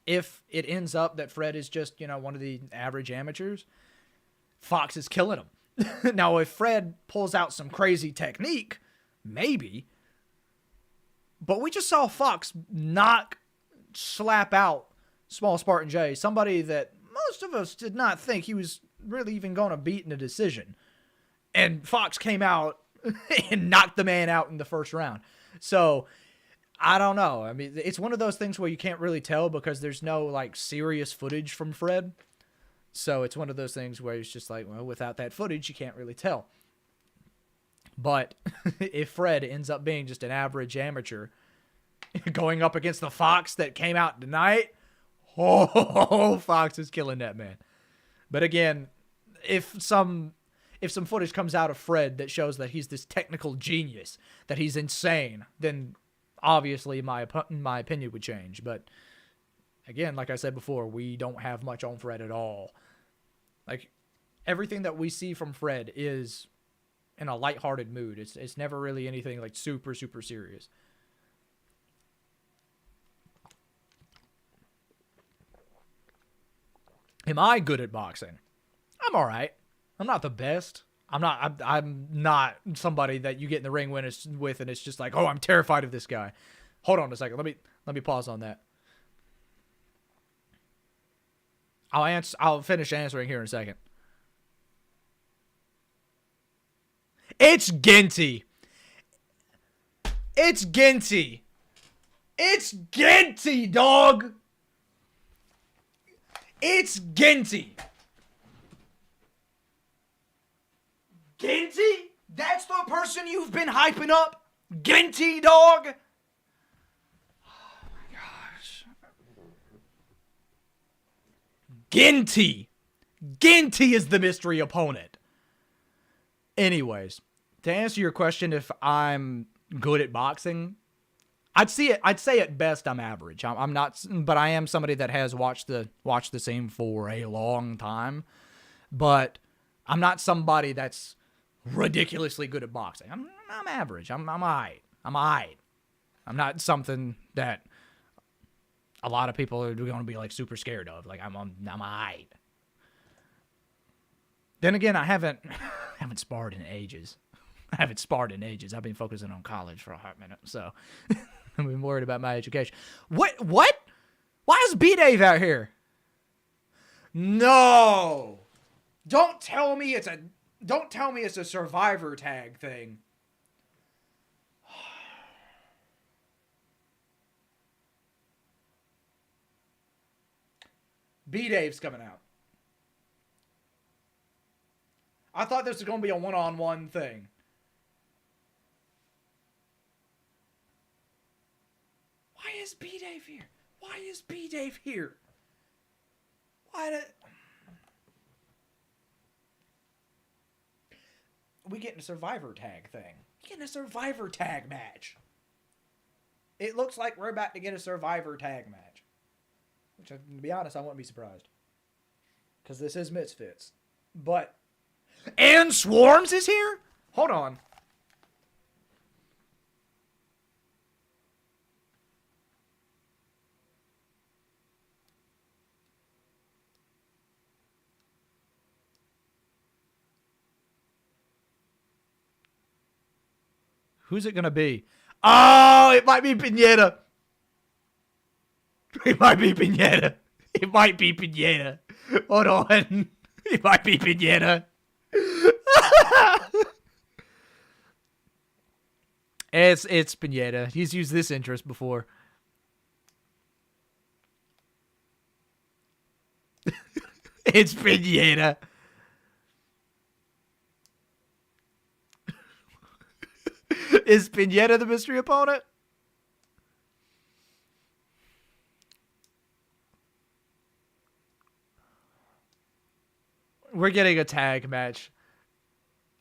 If it ends up that Fred is just, one of the average amateurs, Fox is killing him. Now, if Fred pulls out some crazy technique, maybe. But we just saw Fox slap out small Spartan J, somebody that most of us did not think he was really even going to beat in a decision. And Fox came out and knocked the man out in the first round. So, I don't know. I mean, it's one of those things where you can't really tell because there's no, like, serious footage from Fred. So, it's one of those things where it's just like, well, without that footage, you can't really tell. But if Fred ends up being just an average amateur going up against the Fox that came out tonight, Fox is killing that man. But again, if some footage comes out of Fred that shows that he's this technical genius, that he's insane, then obviously my opinion would change. But again, like I said before, we don't have much on Fred at all. Like, everything that we see from Fred is in a lighthearted mood. It's never really anything like super, super serious. Am I good at boxing? I'm all right. I'm not the best. I'm not somebody that you get in the ring with and it's just like, oh, I'm terrified of this guy. Hold on a second. Let me pause on that. I'll finish answering here in a second. It's Ginty. It's Ginty. It's Ginty, dog. It's Ginty. Ginty? That's the person you've been hyping up? Ginty, dog? Oh my gosh. Ginty. Ginty is the mystery opponent. Anyways, to answer your question, if I'm good at boxing, I'd say at best I'm average. I'm not, but I am somebody that has watched the scene for a long time. But I'm not somebody that's ridiculously good at boxing. I'm average. I'm alright. I'm not something that a lot of people are going to be like super scared of. Like I'm alright. Then again, I haven't sparred in ages. I've been focusing on college for a hot minute, so I've been worried about my education. What? Why is B-Dave out here? No! Don't tell me it's a survivor tag thing. B-Dave's coming out. I thought this was going to be a one-on-one thing. Why is B-Dave here? Why is B-Dave here? We getting a survivor tag thing. We getting a survivor tag match. It looks like we're about to get a survivor tag match. Which, to be honest, I wouldn't be surprised. Because this is Misfits. But... And Swarms is here? Hold on. Who's it going to be? Oh, it might be Pinetta. It might be Pinetta. Hold on. He might be Pinetta. It's Pinetta. He's used this interest before. It's Pinetta. Is Pinetta the mystery opponent? We're getting a tag match.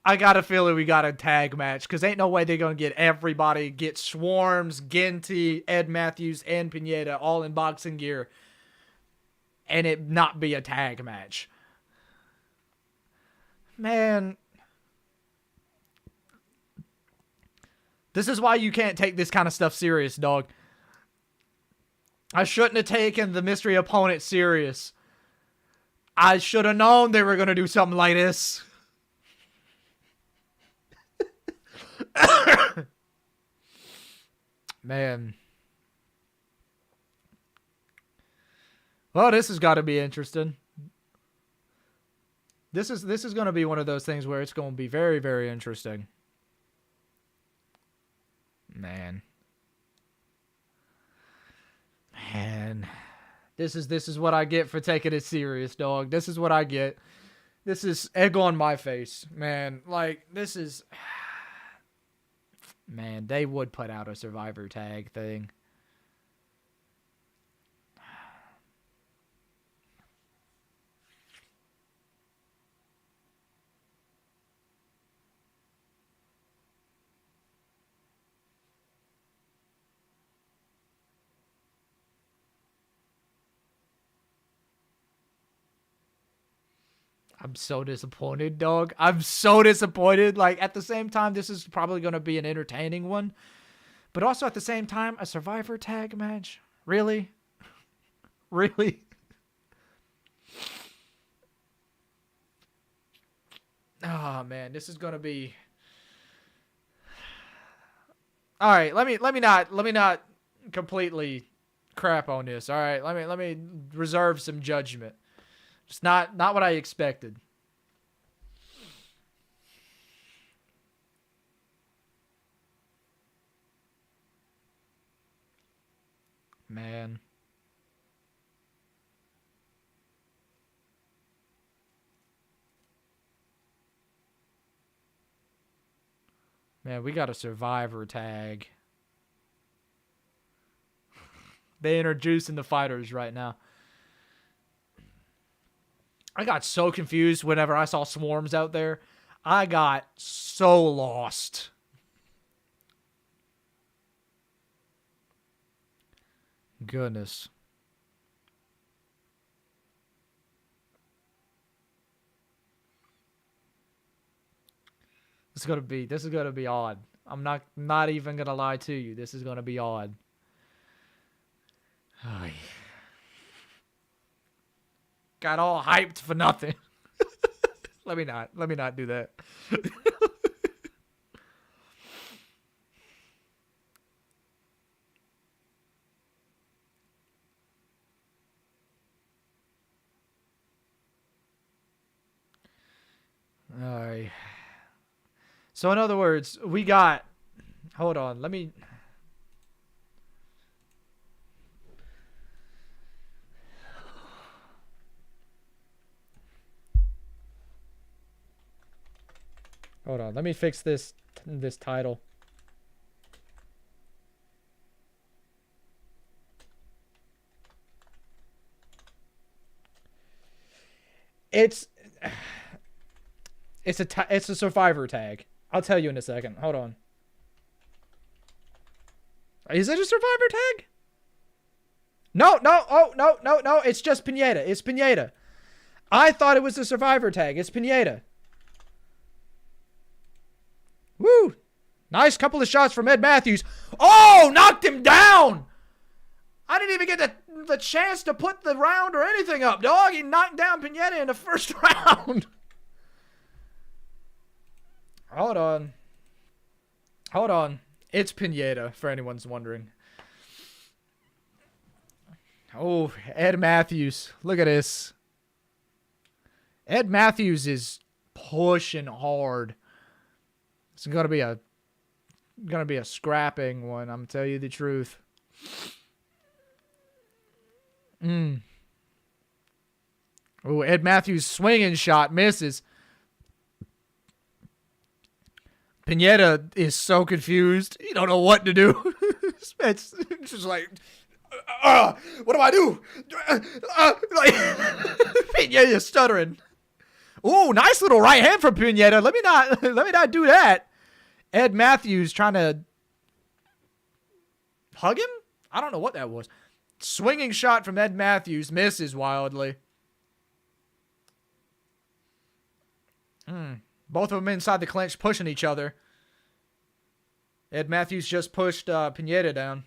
I got a feeling we got a tag match because ain't no way they're going to get everybody, get Swarms, Ginty, Ed Matthews, and Pinetta all in boxing gear and it not be a tag match. Man. This is why you can't take this kind of stuff serious, dog. I shouldn't have taken the mystery opponent serious. I should have known they were going to do something like this. Man. Well, this has got to be interesting. This is going to be one of those things where it's going to be very, very interesting. Man. This is what I get for taking it serious, dog. This is what I get. This is egg on my face, man. Like, this is... Man, they would put out a Survivor tag thing. I'm so disappointed, dog. I'm so disappointed. Like, at the same time, this is probably going to be an entertaining one. But also, at the same time, a Survivor tag match? Really? Really? Oh, man. This is going to be... All right, let me not completely crap on this. All right, let me reserve some judgment. It's not what I expected. Man. Man, we got a Survivor tag. They introducing the fighters right now. I got so confused whenever I saw Swarms out there. I got so lost. Goodness. This is gonna be odd. I'm not even gonna lie to you. This is gonna be odd. Ay. Got all hyped for nothing. Let me not do that. All right. So in other words, we got... Hold on. Let me... Hold on. Let me fix this title. It's a Survivor tag. I'll tell you in a second. Hold on. Is it a Survivor tag? No. Oh, no. It's just Pinetta. It's Pinetta. I thought it was a Survivor tag. It's Pinetta. Woo! Nice couple of shots from Ed Matthews. Oh, knocked him down! I didn't even get the chance to put the round or anything up, dog. He knocked down Pinetta in the first round. Hold on. It's Pinetta, for anyone's wondering. Oh, Ed Matthews. Look at this. Ed Matthews is pushing hard. It's gonna be a scrapping one. I'm telling you the truth. Oh, Ed Matthews swinging shot misses. Pinetta is so confused. He don't know what to do. It's just like, what do I do? Like, Pinetta stuttering. Ooh, nice little right hand from Pinetta. Let me not do that. Ed Matthews trying to hug him? I don't know what that was. Swinging shot from Ed Matthews misses wildly. Both of them inside the clinch pushing each other. Ed Matthews just pushed Pinetta down.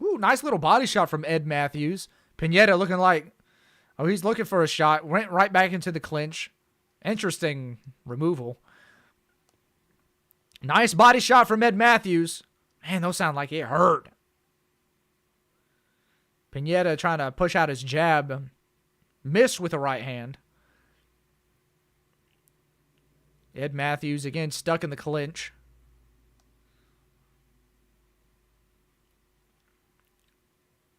Ooh, nice little body shot from Ed Matthews. Pinetta looking like, oh, he's looking for a shot. Went right back into the clinch. Interesting removal. Nice body shot from Ed Matthews. Man, those sound like it hurt. Pinetta trying to push out his jab. Missed with the right hand. Ed Matthews again stuck in the clinch.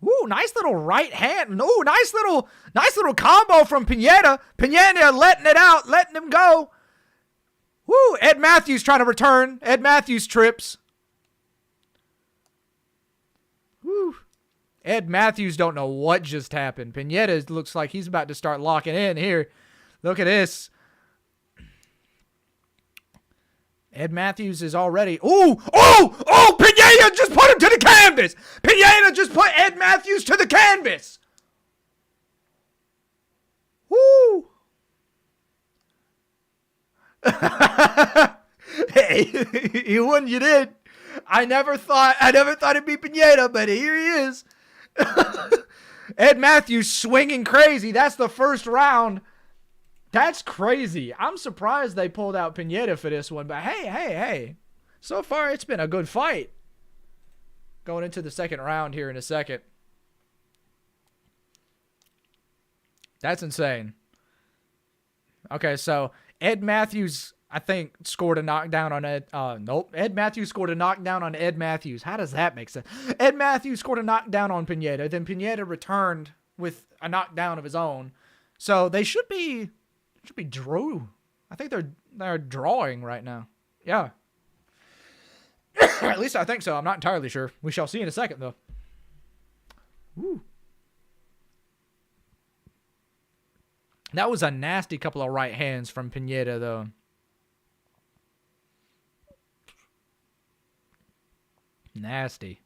Ooh, nice little right hand. Ooh, nice little combo from Pinetta. Pinetta letting it out, letting him go. Woo! Ed Matthews trying to return. Ed Matthews trips. Woo! Ed Matthews don't know what just happened. Pinetta looks like he's about to start locking in here. Look at this. Ed Matthews is already... Ooh! Oh! Pinetta just put him to the canvas! Pinetta just put Ed Matthews to the canvas! Woo! Hey, you won, you did. I never thought it'd be Pinetta, but here he is. Ed Matthews swinging crazy. That's the first round. That's crazy. I'm surprised they pulled out Pinetta for this one, but hey. So far, it's been a good fight. Going into the second round here in a second. That's insane. Okay, so Ed Matthews, I think, scored a knockdown on Ed. Nope. Ed Matthews scored a knockdown on Ed Matthews. How does that make sense? Ed Matthews scored a knockdown on Pinetta. Then Pinetta returned with a knockdown of his own. So they should be drew. I think they're drawing right now. Yeah. At least I think so. I'm not entirely sure. We shall see in a second, though. Woo. That was a nasty couple of right hands from Pinetta, though. Nasty.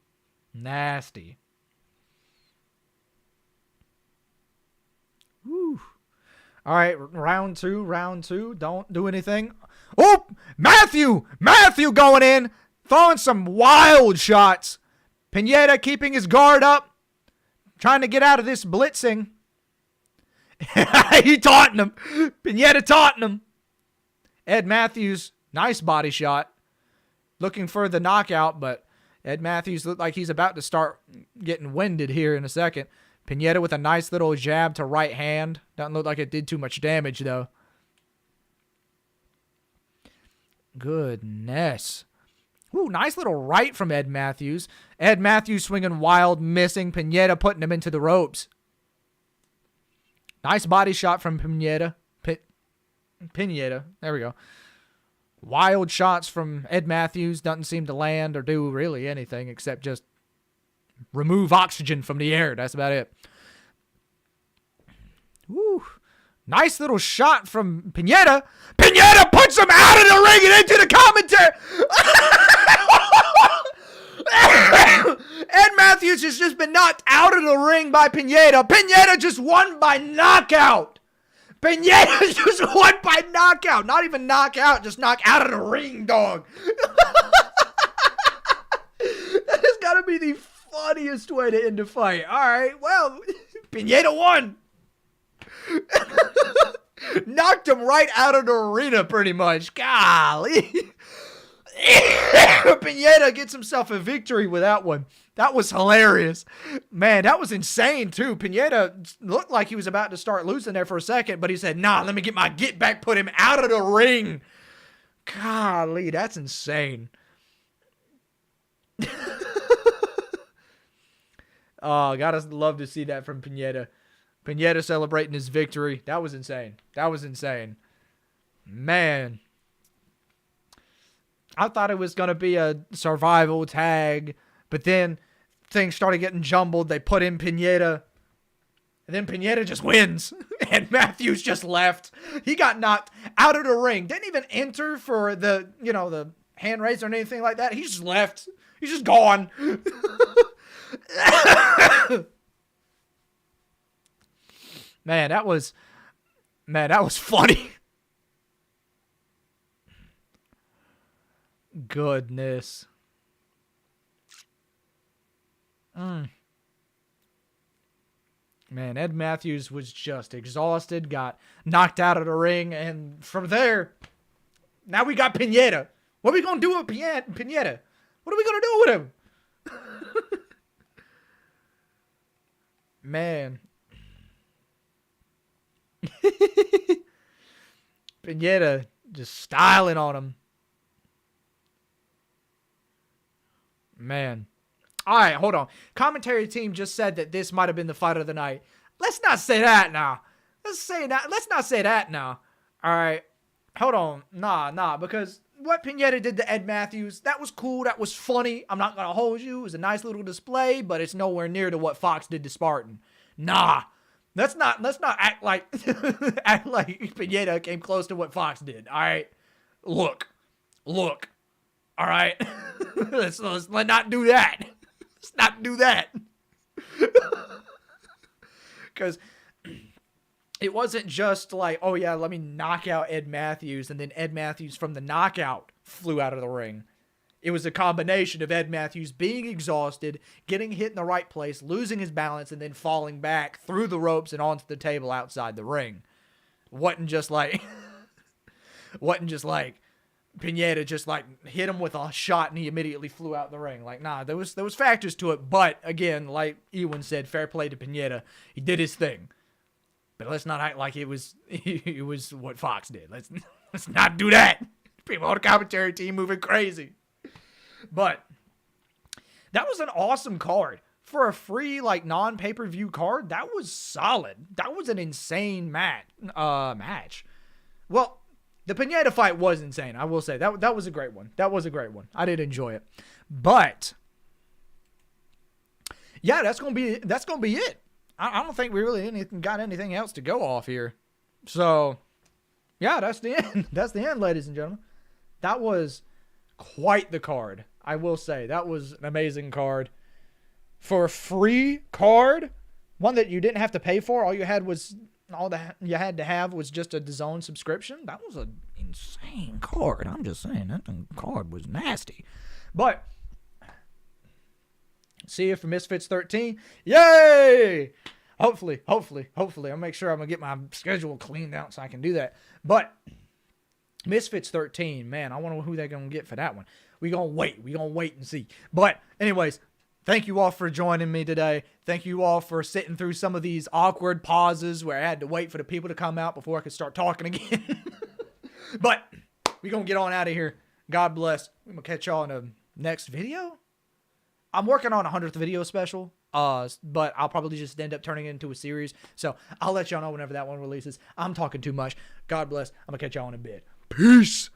Woo. All right, round two. Don't do anything. Oh, Matthew going in, throwing some wild shots. Pinetta keeping his guard up, trying to get out of this blitzing. He taunting him. Pinetta taunting him. Ed Matthews, nice body shot. Looking for the knockout, but Ed Matthews looked like he's about to start getting winded here in a second. Pinetta with a nice little jab to right hand. Doesn't look like it did too much damage, though. Goodness. Ooh, nice little right from Ed Matthews. Ed Matthews swinging wild, missing. Pinetta putting him into the ropes. Nice body shot from Pinetta. Pinetta. There we go. Wild shots from Ed Matthews. Doesn't seem to land or do really anything except just remove oxygen from the air. That's about it. Woo. Nice little shot from Pinetta. Pinetta puts him out of the ring and into the commentary. Ed Matthews has just been knocked out of the ring by Pinetta. Pinetta just won by knockout. Pinetta just won by knockout. Not even knockout, just knock out of the ring, dog. That has got to be the funniest way to end a fight. All right, well, Pinetta won. Knocked him right out of the arena, pretty much. Golly. Pinetta gets himself a victory with that one. That was hilarious. Man, that was insane, too. Pinetta looked like he was about to start losing there for a second, but he said, nah, let me get my get back, put him out of the ring. Golly, that's insane. Oh, gotta love to see that from Pinetta. Pinetta celebrating his victory. That was insane. That was insane. Man. I thought it was going to be a survival tag, but then things started getting jumbled. They put in Pinetta, and then Pinetta just wins, and Matthews just left. He got knocked out of the ring. Didn't even enter for the, the hand raise or anything like that. He just left. He's just gone. Man, that was funny. Goodness. Man, Ed Matthews was just exhausted, got knocked out of the ring, and from there, now we got Pinetta. What are we going to do with Pinetta? What are we going to do with him? Man. Pinetta just styling on him. Man. All right, hold on. Commentary team just said that this might have been the fight of the night. Let's not say that now. Let's not say that now. All right. Hold on. Nah, because what Pinetta did to Ed Matthews, that was cool. That was funny. I'm not going to hold you. It was a nice little display, but it's nowhere near to what Fox did to Spartan. Nah. Let's not act like Pinetta came close to what Fox did. All right. Look. All right. let's not do that. Let's not do that. Because it wasn't just like, oh yeah, let me knock out Ed Matthews, and then Ed Matthews from the knockout flew out of the ring. It was a combination of Ed Matthews being exhausted, getting hit in the right place, losing his balance, and then falling back through the ropes and onto the table outside the ring. Wasn't just like Pinetta just like hit him with a shot and he immediately flew out the ring. Like, nah, there was factors to it. But again, like Ewan said, fair play to Pinetta. He did his thing. But let's not act like it was what Fox did. Let's not do that. People on the commentary team moving crazy. But that was an awesome card. For a free, like, non-pay-per-view card, that was solid. That was an insane match. Well, the Pinetta fight was insane. I will say that was a great one. That was a great one. I did enjoy it. But yeah, that's gonna be it. I don't think we really got anything else to go off here. So yeah, that's the end. That's the end, ladies and gentlemen. That was quite the card. I will say that was an amazing card. For a free card, one that you didn't have to pay for, all you had to have was just a DAZN subscription. That was an insane card. I'm just saying, that card was nasty. But see you for Misfits 13. Yay! Hopefully. I'll make sure I'm going to get my schedule cleaned out so I can do that. But Misfits 13, man, I wonder who they're going to get for that one. We're going to wait and see. But anyways, thank you all for joining me today. Thank you all for sitting through some of these awkward pauses where I had to wait for the people to come out before I could start talking again. But we're going to get on out of here. God bless. We're going to catch y'all in the next video. I'm working on a 100th video special, but I'll probably just end up turning it into a series. So I'll let y'all know whenever that one releases. I'm talking too much. God bless. I'm going to catch y'all in a bit. Peace.